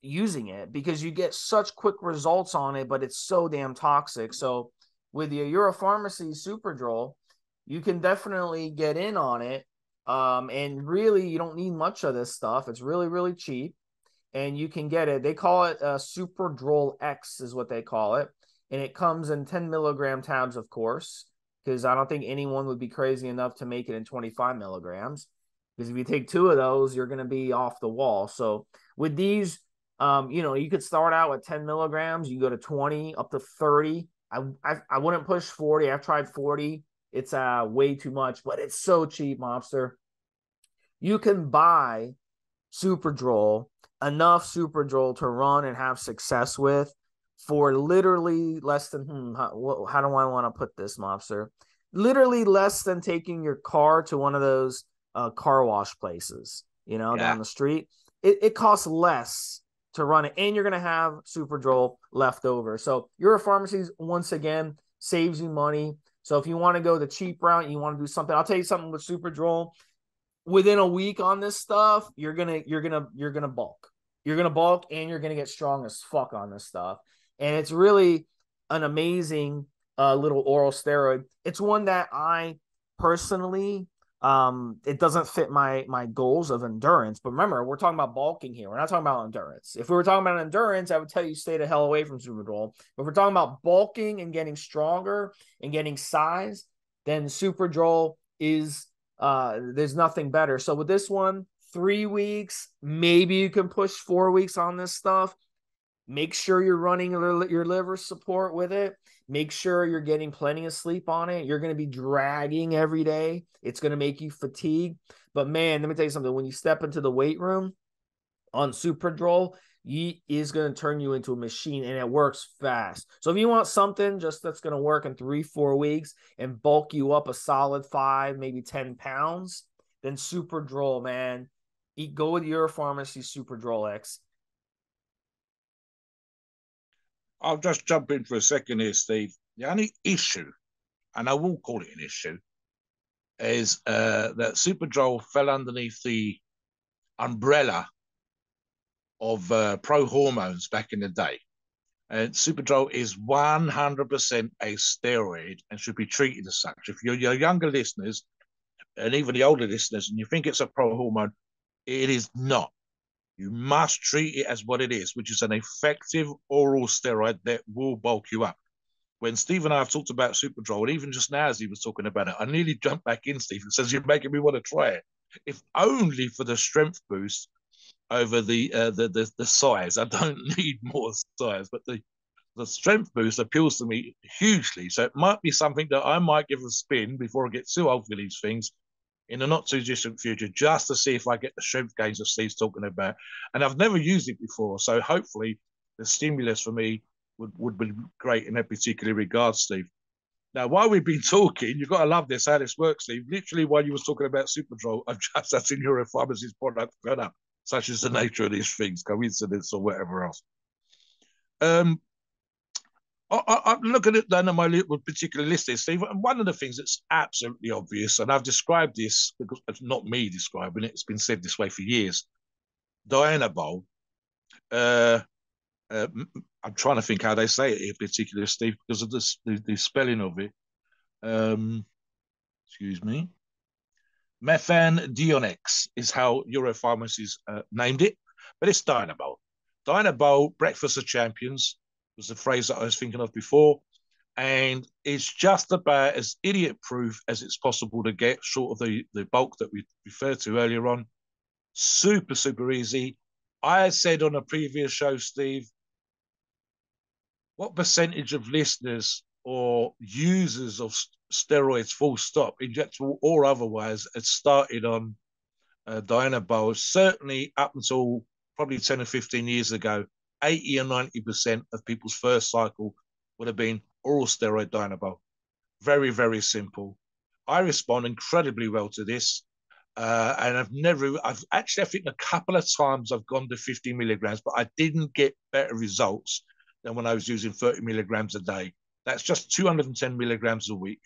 using it, because you get such quick results on it, but it's so damn toxic. So with the Euro Pharmacies Super Droll, you can definitely get in on it. And really, you don't need much of this stuff. It's really, really cheap, and you can get it. They call it Super Droll X is what they call it. And it comes in 10 milligram tabs, of course, because I don't think anyone would be crazy enough to make it in 25 milligrams. Because if you take two of those, you're going to be off the wall. So with these, you could start out with 10 milligrams. You go to 20, up to 30. I wouldn't push 40. I've tried 40. It's way too much, but it's so cheap, Mobster. You can buy Super Droll, enough Super Droll to run and have success with for literally less than, how do I want to put this, Mobster? Literally less than taking your car to one of those car wash places, down the street. It costs less to run it, and you're going to have Super Droll left over. So Euro Pharmacies, once again, saves you money. So if you want to go the cheap route, you want to do something, I'll tell you something with Super Droll. Within a week on this stuff, you're gonna bulk. You're gonna bulk, and you're gonna get strong as fuck on this stuff. And it's really an amazing little oral steroid. It's one that I personally, it doesn't fit my goals of endurance. But remember, we're talking about bulking here. We're not talking about endurance. If we were talking about endurance, I would tell you stay the hell away from Super Droll. But if we're talking about bulking and getting stronger and getting size, then Super Droll is there's nothing better. So with this one, 3 weeks, maybe you can push 4 weeks on this stuff. Make sure you're running your liver support with it. Make sure you're getting plenty of sleep on it. You're going to be dragging every day. It's going to make you fatigue. But man, let me tell you something. When you step into the weight room on Super Droll, is going to turn you into a machine, and it works fast. So if you want something just that's going to work in 3-4 weeks and bulk you up a solid 5, maybe 10 pounds, then Super Droll, man. Go with your pharmacy Super Droll X. I'll just jump in for a second here, Steve. The only issue, and I will call it an issue, is that Super Droll fell underneath the umbrella of pro hormones back in the day. And Super Droll is 100% a steroid and should be treated as such. If you're your younger listeners, and even the older listeners, and you think it's a pro hormone, it is not. You must treat it as what it is, which is an effective oral steroid that will bulk you up. When Steve and I have talked about Super Droll, and even just now as he was talking about it, I nearly jumped back in, Steve, and says, you're making me want to try it. If only for the strength boost over the size. I don't need more size, but the strength boost appeals to me hugely. So it might be something that I might give a spin before I get too old for these things in the not too distant future, just to see if I get the strength gains that Steve's talking about. And I've never used it before, so hopefully the stimulus for me would be great in that particular regard, Steve. Now, while we've been talking, you've got to love this, how this works, Steve. Literally, while you was talking about Super Droll, I've just seen Euro Pharmacies product turn up. such as the nature of these things, coincidence or whatever else. Um, I'm looking at down on my little particular list here, Steve. And one of the things that's absolutely obvious, and I've described this because it's not me describing it; it's been said this way for years. Dianabol. Uh, I'm trying to think how they say it in particular, Steve, because of the spelling of it. Excuse me. Methandionex is how Euro Pharmacies named it, but it's Dynabol. Dynabol, breakfast of champions, was the phrase that I was thinking of before, and it's just about as idiot-proof as it's possible to get, short of the bulk that we referred to earlier on. Super, super easy. I said on a previous show, Steve, what percentage of listeners or users of steroids, full stop, injectable or otherwise, had started on Dianabol? Certainly up until probably 10 or 15 years ago, 80 or 90% of people's first cycle would have been oral steroid Dianabol. Very, very simple. I respond incredibly well to this. And I've actually, I think a couple of times I've gone to 50 milligrams, but I didn't get better results than when I was using 30 milligrams a day. That's just 210 milligrams a week.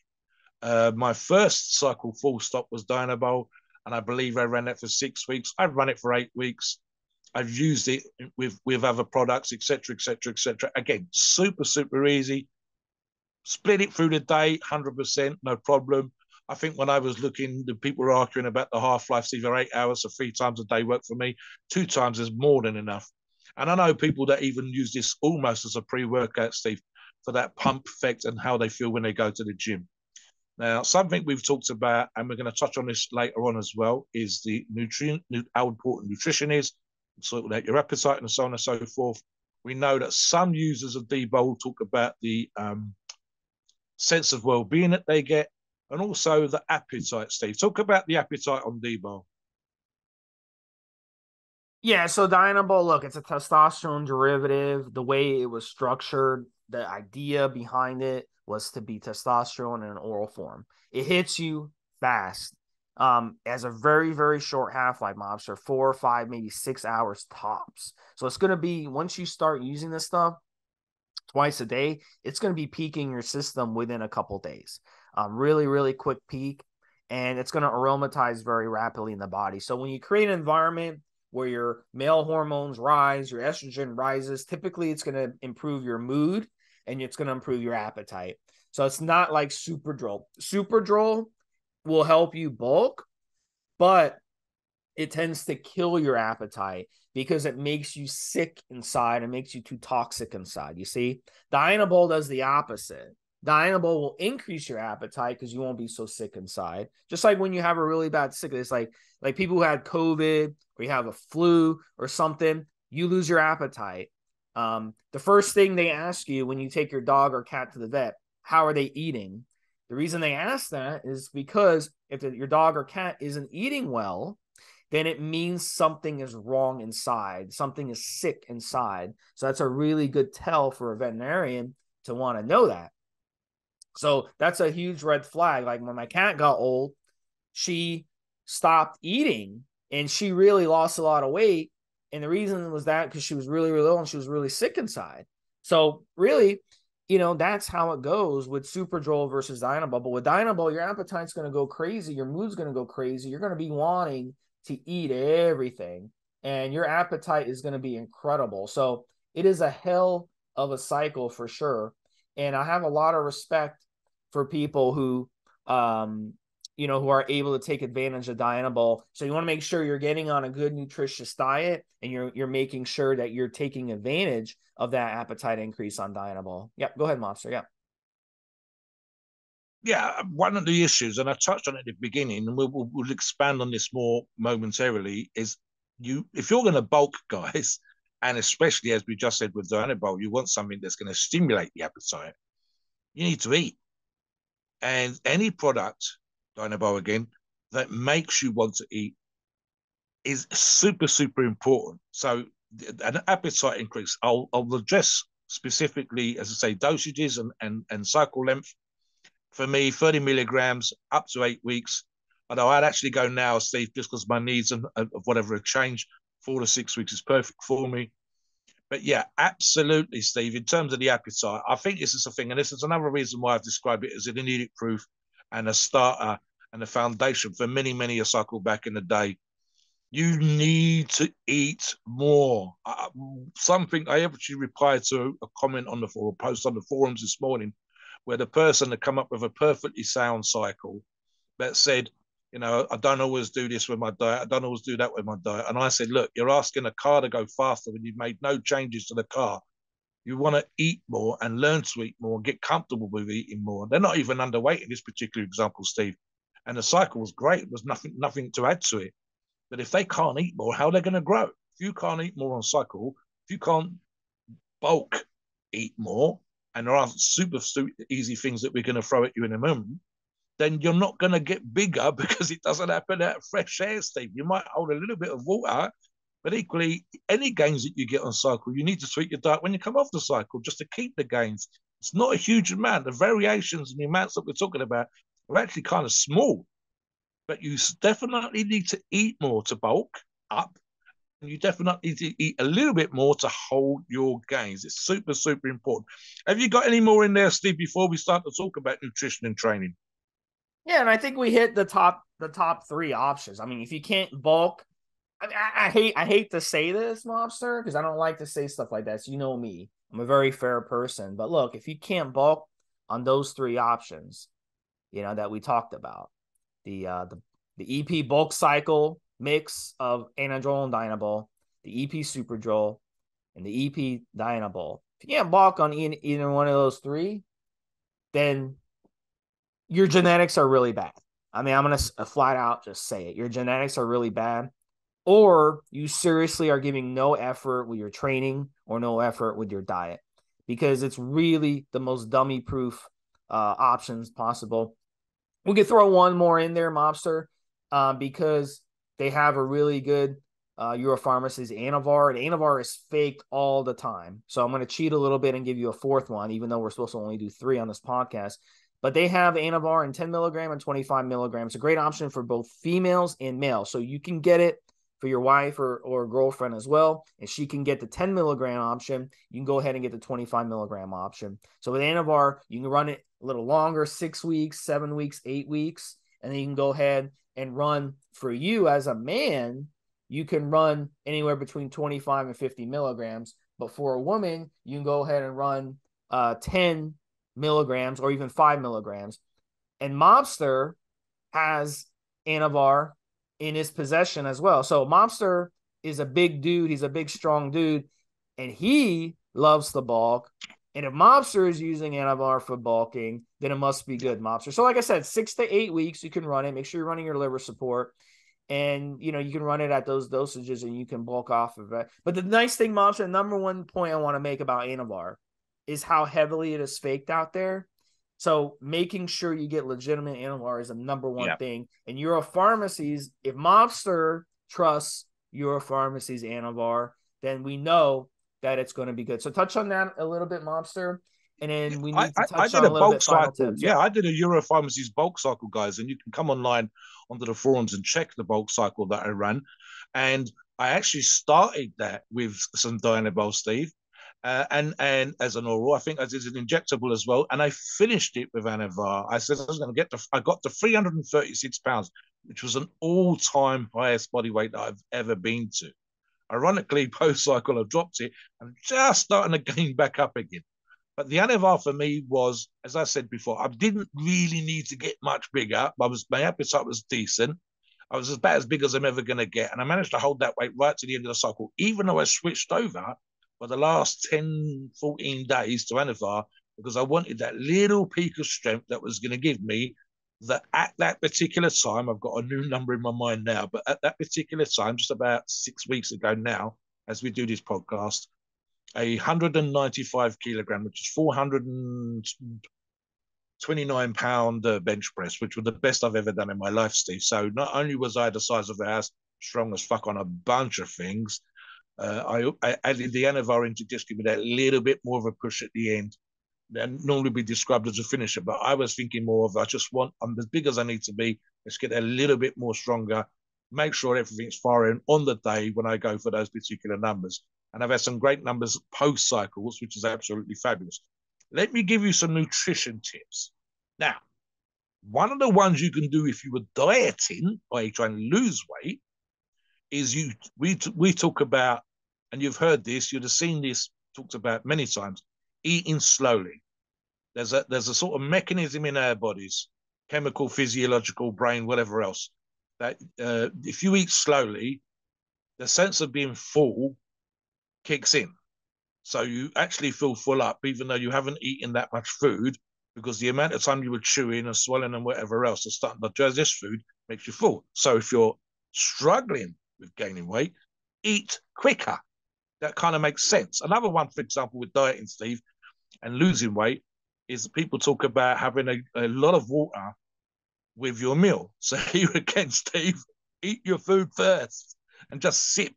My first cycle full stop was Dianabol, and I believe I ran it for 6 weeks. I've run it for 8 weeks. I've used it with other products, etc., etc., etc. Again, super, super easy. Split it through the day, 100%, no problem. I think when I was looking, the people were arguing about the half-life, either 8 hours or 3 times a day worked for me. 2 times is more than enough. And I know people that even use this almost as a pre-workout, Steve, for that pump effect and how they feel when they go to the gym. Now, something we've talked about, and we're going to touch on this later on as well, is the nutrient, how important nutrition is, so that your appetite and so on and so forth. We know that some users of D-Bowl talk about the sense of well-being that they get, and also the appetite, Steve. Talk about the appetite on D-Bowl. Yeah, so Dynamo, look, it's a testosterone derivative. The way it was structured, the idea behind it was to be testosterone in an oral form. It hits you fast. Has a very, very short half-life, mobster, 4 or 5, maybe 6 hours tops. So it's going to be, once you start using this stuff twice a day, it's going to be peaking your system within a couple days. Really, really quick peak, and it's going to aromatize very rapidly in the body. So when you create an environment where your male hormones rise, your estrogen rises, typically it's going to improve your mood and it's going to improve your appetite. So it's not like Superdrol. Superdrol will help you bulk, but it tends to kill your appetite because it makes you sick inside and makes you too toxic inside. You see, Dianabol does the opposite. Dianabol will increase your appetite because you won't be so sick inside. Just like when you have a really bad sickness, like people who had COVID or you have a flu or something, you lose your appetite. The first thing they ask you when you take your dog or cat to the vet, how are they eating? The reason they ask that is because if your dog or cat isn't eating well, then it means something is wrong inside. Something is sick inside. So that's a really good tell for a veterinarian to want to know that. So that's a huge red flag. Like when my cat got old, she stopped eating and she really lost a lot of weight. And the reason was that because she was really, really old and she was really sick inside. So really, that's how it goes with Superdrol versus Dynamo. But with Dynamo, your appetite's going to go crazy. Your mood's going to go crazy. You're going to be wanting to eat everything. And your appetite is going to be incredible. So it is a hell of a cycle for sure. And I have a lot of respect for people who, who are able to take advantage of Dianabol. So you want to make sure you're getting on a good nutritious diet and you're making sure that you're taking advantage of that appetite increase on Dianabol. Yep. Go ahead, Mobster. Yep. Yeah, one of the issues, and I touched on it at the beginning, and we'll expand on this more momentarily, is if you're going to bulk, guys, and especially as we just said with Dianabol, you want something that's going to stimulate the appetite. You need to eat. And any product, Dianabol again, that makes you want to eat is super, super important. So an appetite increase, I'll address specifically, as I say, dosages and cycle length. For me, 30 milligrams up to 8 weeks. Although I'd actually go now, Steve, just because my needs of whatever have changed, 4 to 6 weeks is perfect for me. But yeah, absolutely, Steve. In terms of the appetite, I think this is a thing, and this is another reason why I've described it as an immediate proof and a starter and a foundation for many, many a cycle back in the day. You need to eat more. Something I actually replied to a comment on the forum, post on the forums this morning, where the person had come up with a perfectly sound cycle that said, I don't always do this with my diet. I don't always do that with my diet. And I said, look, you're asking a car to go faster when you've made no changes to the car. You want to eat more and learn to eat more and get comfortable with eating more. They're not even underweight in this particular example, Steve. And the cycle was great. There was nothing to add to it. But if they can't eat more, how are they going to grow? If you can't eat more on cycle, if you can't bulk eat more, and there are super easy things that we're going to throw at you in a moment, then you're not going to get bigger because it doesn't happen out of fresh air, Steve. You might hold a little bit of water, but equally, any gains that you get on cycle, you need to tweak your diet when you come off the cycle just to keep the gains. It's not a huge amount. The variations and the amounts that we're talking about are actually kind of small, but you definitely need to eat more to bulk up. And you definitely need to eat a little bit more to hold your gains. It's super, super important. Have you got any more in there, Steve, before we start to talk about nutrition and training? Yeah, and I think we hit the top three options. I mean, if you can't bulk, I hate to say this, Mobster, because I don't like to say stuff like that. So you know me, I'm a very fair person. But look, if you can't bulk on those three options, that we talked about, the EP bulk cycle mix of Anadrol and Dynabol, the EP Superdrol, and the EP Dynabol. If you can't bulk on either one of those three, then your genetics are really bad. I mean, I'm going to flat out just say it. Your genetics are really bad, or you seriously are giving no effort with your training or no effort with your diet, because it's really the most dummy proof options possible. We could throw one more in there, Mobster, because they have a really good Euro Pharmacies Anavar, and Anavar is faked all the time. So I'm going to cheat a little bit and give you a fourth one, even though we're supposed to only do 3 on this podcast. But they have Anavar in 10 milligram and 25 milligrams. A great option for both females and males. So you can get it for your wife or girlfriend as well. And she can get the 10 milligram option. You can go ahead and get the 25 milligram option. So with Anavar, you can run it a little longer, 6 weeks, 7 weeks, 8 weeks. And then you can go ahead and run, for you as a man, you can run anywhere between 25 and 50 milligrams. But for a woman, you can go ahead and run 10 milligrams or even 5 milligrams. And Mobster has Anavar in his possession as well. So Mobster is a big dude. He's a big, strong dude, and he loves the bulk. And if Mobster is using Anavar for bulking, then it must be good, Mobster. So like I said, 6 to 8 weeks, you can run it. Make sure you're running your liver support. And, you can run it at those dosages and you can bulk off of it. But the nice thing, Mobster, the number one point I want to make about Anavar is how heavily it is faked out there. So making sure you get legitimate Anavar is the number one thing. And Euro Pharmacies, if Mobster trusts Euro Pharmacies Anavar, then we know that it's going to be good. So touch on that a little bit, Mobster. And then we need to touch on a little bit final tips. Yeah, I did a Euro Pharmacies bulk cycle, guys, and you can come online onto the forums and check the bulk cycle that I ran. And I actually started that with some Dynabol, Steve. And as an oral, I think I did an injectable as well, and I finished it with Anavar. I said I was going to I got to 336 pounds, which was an all-time highest body weight that I've ever been to. Ironically, post-cycle, I've dropped it. I'm just starting to gain back up again. But the Anavar for me was, as I said before, I didn't really need to get much bigger. My appetite was decent. I was about as big as I'm ever going to get, and I managed to hold that weight right to the end of the cycle, even though I switched over for the last 10, 14 days to Anavar, because I wanted that little peak of strength that was going to give me that at that particular time. I've got a new number in my mind now, but at that particular time, just about 6 weeks ago now, as we do this podcast, 195 kilogram, which is 429-pound bench press, which was the best I've ever done in my life, Steve. So not only was I the size of a house, strong as fuck on a bunch of things, I added the Anavar in to just give me that little bit more of a push at the end. And normally be described as a finisher, but I was thinking more of I'm as big as I need to be. Let's get a little bit more stronger make sure everything's firing on the day when I go for those particular numbers. And I've had some great numbers post cycles, which is absolutely fabulous. Let me give you some nutrition tips. Now, one of the ones you can do if you were dieting, i.e., trying to lose weight, is we talk about, and you've heard this, you'd have seen this talked about many times, eating slowly. There's a sort of mechanism in our bodies, chemical, physiological, brain, whatever else, that if you eat slowly, the sense of being full kicks in. So you actually feel full up, even though you haven't eaten that much food, because the amount of time you were chewing and swallowing and whatever else to start to digest food makes you full. So if you're struggling with gaining weight, eat quicker. That kind of makes sense. Another one, for example, with dieting, Steve, and losing weight is people talk about having a lot of water with your meal. So here again, Steve, eat your food first and just sip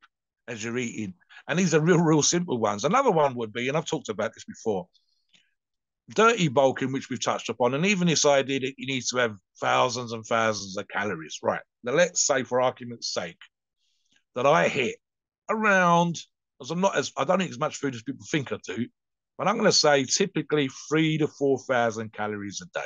as you're eating. And these are real simple ones. Another one would be, and I've talked about this before, dirty bulking, which we've touched upon, and even this idea that you need to have thousands and thousands of calories. Right. Now, let's say, for argument's sake, that I hit around, as I don't eat as much food as people think I do, but I'm going to say typically 3,000 to 4,000 calories a day.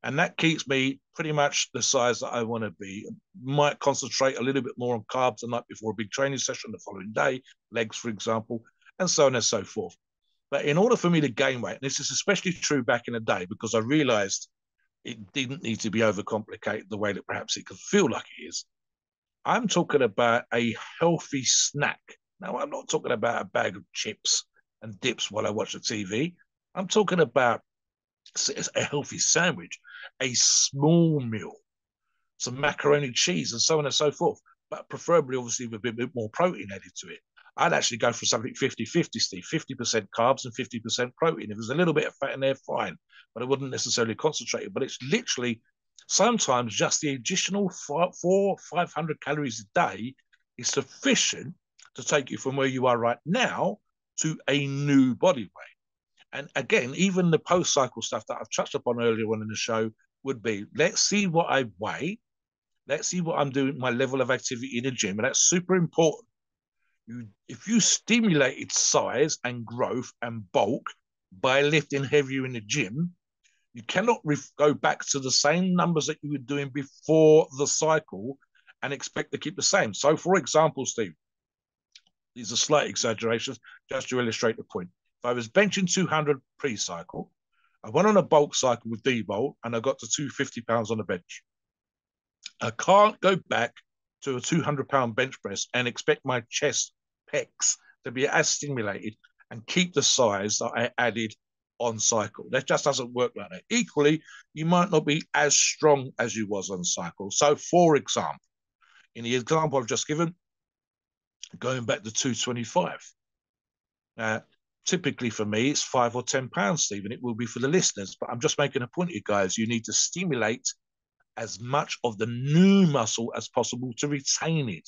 And that keeps me pretty much the size that I want to be. Might concentrate a little bit more on carbs the night before a big training session the following day, legs, for example, and so on and so forth. But in order for me to gain weight, and this is especially true back in the day, because I realized it didn't need to be overcomplicated the way that perhaps it could feel like it is. I'm talking about a healthy snack. Now, I'm not talking about a bag of chips and dips while I watch the TV. I'm talking about a healthy sandwich, a small meal, some macaroni cheese, and so on and so forth, but preferably, obviously, with a bit more protein added to it. I'd actually go for something 50-50, Steve, 50% carbs and 50% protein. If there's a little bit of fat in there, fine, but I wouldn't necessarily concentrate it. But it's literally sometimes just the additional 500 calories a day is sufficient to take you from where you are right now to a new body weight. And again, even the post-cycle stuff that I've touched upon earlier on in the show would be, let's see what I weigh. Let's see what I'm doing, my level of activity in the gym. And that's super important. If you stimulated size and growth and bulk by lifting heavier in the gym, you cannot go back to the same numbers that you were doing before the cycle and expect to keep the same. So, for example, Steve, these are slight exaggerations, just to illustrate the point. If I was benching 200 pre-cycle, I went on a bulk cycle with D-Bolt and I got to 250 pounds on the bench. I can't go back to a 200-pound bench press and expect my chest pecs to be as stimulated and keep the size that I added on cycle. That just doesn't work like that. Equally, you might not be as strong as you was on cycle. So, for example, in the example I've just given, going back to 225. Typically for me, it's 5 or 10 pounds, Stephen. It will be for the listeners, but I'm just making a point here, guys. You need to stimulate as much of the new muscle as possible to retain it.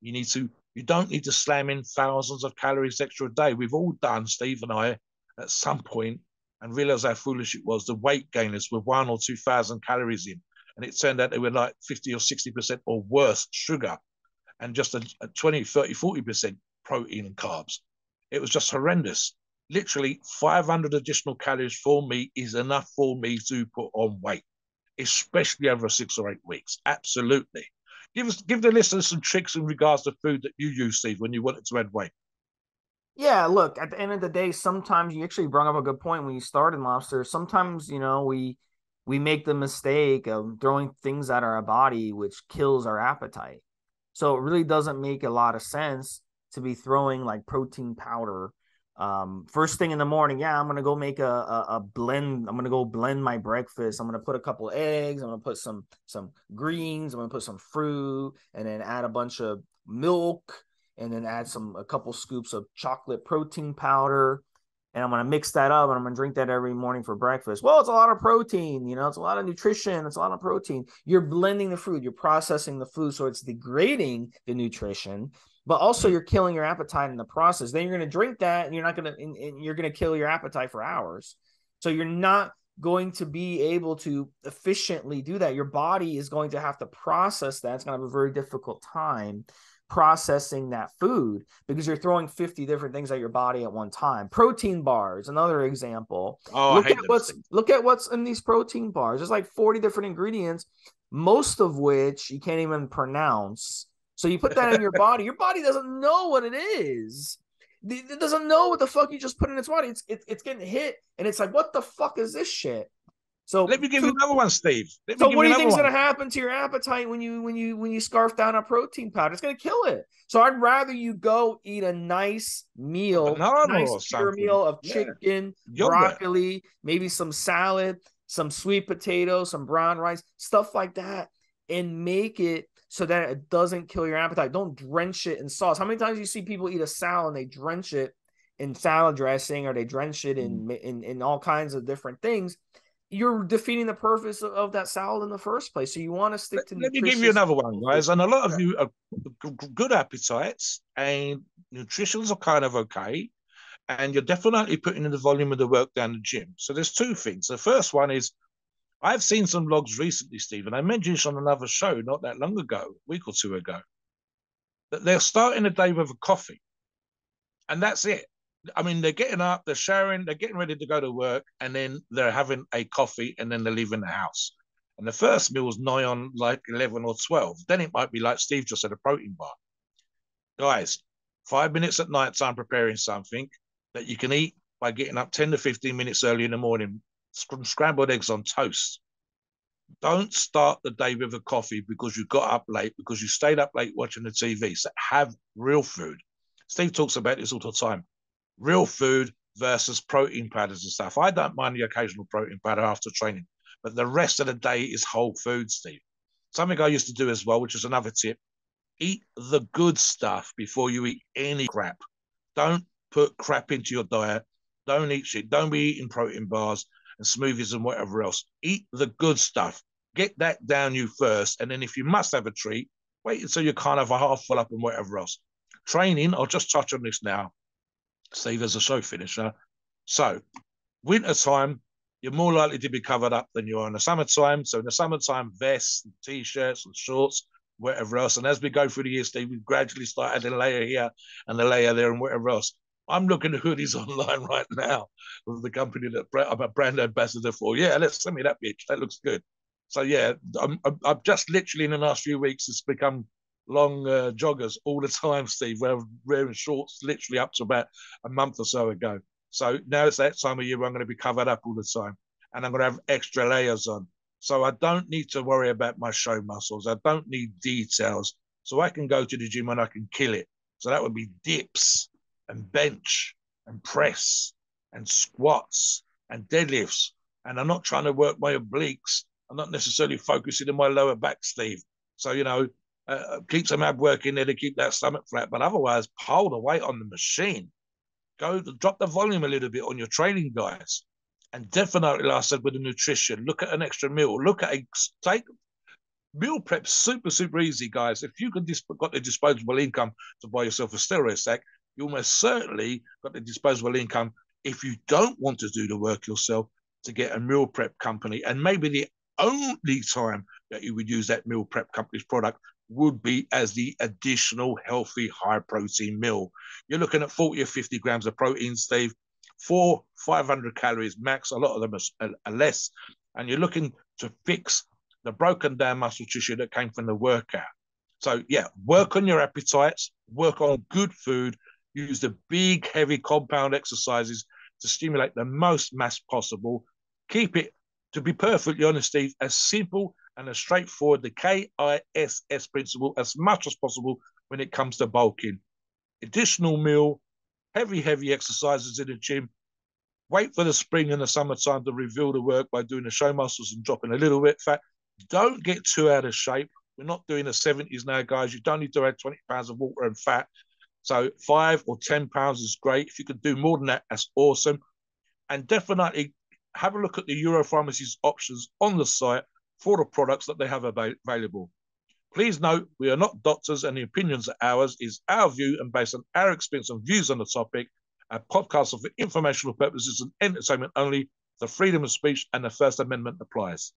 You don't need to slam in thousands of calories extra a day. We've all done, Steve and I, at some point, and realized how foolish it was. The weight gainers were 1,000 or 2,000 calories in, and it turned out they were like 50 or 60% or worse sugar, and just a 20, 30, 40% protein and carbs. It was just horrendous. Literally 500 additional calories for me is enough for me to put on weight, especially over 6 or 8 weeks. Absolutely. Give the listeners some tricks in regards to food that you use, Steve, when you wanted to add weight. Yeah, look, at the end of the day, sometimes you actually brought up a good point when you started, Lobster. Sometimes, we make the mistake of throwing things at our body, which kills our appetite. So it really doesn't make a lot of sense to be throwing like protein powder first thing in the morning. Yeah, I'm gonna go make a blend. I'm gonna go blend my breakfast. I'm gonna put a couple of eggs. I'm gonna put some greens. I'm gonna put some fruit, and then add a bunch of milk, and then add a couple scoops of chocolate protein powder. And I'm going to mix that up and I'm going to drink that every morning for breakfast. Well, it's a lot of protein, it's a lot of nutrition. It's a lot of protein. You're blending the food, you're processing the food. So it's degrading the nutrition, but also you're killing your appetite in the process. Then you're going to drink that and you're going to kill your appetite for hours. So you're not going to be able to efficiently do that. Your body is going to have to process that. It's going to have a very difficult time processing that food because you're throwing 50 different things at your body at one time. Protein bars, another example. Oh, I hate them. Look at what's in these protein bars. There's like 40 different ingredients, most of which you can't even pronounce. So you put that in your body doesn't know what it is. It doesn't know what the fuck you just put in its body. It's getting hit, and it's like, what the fuck is this shit? So let me give you another one, Steve. So what do you think is going to happen to your appetite when you scarf down a protein powder? It's going to kill it. So I'd rather you go eat a nice meal, nice pure meal of chicken, broccoli, maybe some salad, some sweet potatoes, some brown rice, stuff like that, and make it so that it doesn't kill your appetite. Don't drench it in sauce. How many times do you see people eat a salad and they drench it in salad dressing, or they drench it in all kinds of different things? You're defeating the purpose of that salad in the first place. So you want to stick to nutritious. Let me give you another one, guys. And a lot of you are good appetites and nutrition's are kind of okay. And you're definitely putting in the volume of the work down the gym. So there's two things. The first one is, I've seen some logs recently, Stephen. I mentioned this on another show not that long ago, a week or two ago, that they're starting the day with a coffee. And that's it. I mean, they're getting up, they're showering, they're getting ready to go to work, and then they're having a coffee, and then they're leaving the house. And the first meal is nigh on like 11 or 12. Then it might be like Steve just said, a protein bar. Guys, 5 minutes at night time preparing something that you can eat by getting up 10 to 15 minutes early in the morning, scrambled eggs on toast. Don't start the day with a coffee because you got up late, because you stayed up late watching the TV. So have real food. Steve talks about this all the time. Real food versus protein powders and stuff. I don't mind the occasional protein powder after training, but the rest of the day is whole food, Steve. Something I used to do as well, which is another tip. Eat the good stuff before you eat any crap. Don't put crap into your diet. Don't eat shit. Don't be eating protein bars and smoothies and whatever else. Eat the good stuff. Get that down you first. And then if you must have a treat, wait until you're kind of a half full up and whatever else. Training, I'll just touch on this now. Steve, as a show finisher. So, winter time, you're more likely to be covered up than you are in the summertime. So, in the summertime, vests, and t-shirts, and shorts, whatever else. And as we go through the year, Steve, we gradually start adding a layer here and a layer there and whatever else. I'm looking at hoodies online right now with the company that I'm a brand ambassador for. Yeah, let's send me that bitch. That looks good. So, yeah, I'm just literally in the last few weeks, it's become long joggers all the time, Steve. We're wearing shorts literally up to about a month or so ago. So now it's that time of year where I'm going to be covered up all the time, and I'm going to have extra layers on. So I don't need to worry about my show muscles. I don't need details. So I can go to the gym and I can kill it. So that would be dips and bench and press and squats and deadlifts. And I'm not trying to work my obliques. I'm not necessarily focusing on my lower back, Steve. So, you know, keep some ab work in there to keep that stomach flat, but otherwise pile the weight on the machine. Drop the volume a little bit on your training, guys. And definitely, like I said, with the nutrition, look at an extra meal. Look at take meal prep, super easy, guys. If you can got the disposable income to buy yourself a steroid sack, you almost certainly got the disposable income, if you don't want to do the work yourself, to get a meal prep company. And maybe the only time that you would use that meal prep company's product would be as the additional healthy high protein meal. You're looking at 40 or 50 grams of protein, Steve, 500 calories max. A lot of them are less. And you're looking to fix the broken down muscle tissue that came from the workout. So yeah, work on your appetites, work on good food, use the big, heavy compound exercises to stimulate the most mass possible. Keep it, to be perfectly honest, Steve, as simple and as straightforward, the KISS principle, as much as possible when it comes to bulking. Additional meal, heavy exercises in the gym. Wait for the spring and the summertime to reveal the work by doing the show muscles and dropping a little bit fat. Don't get too out of shape. We're not doing the 70s now, guys. You don't need to add 20 pounds of water and fat. So 5 or 10 pounds is great. If you could do more than that, that's awesome. And definitely have a look at the Euro Pharmacies options on the site for the products that they have available. Please note, we are not doctors and the opinions are ours, is our view and based on our experience and views on the topic. Our podcasts are for informational purposes and entertainment only The freedom of speech and the First Amendment applies.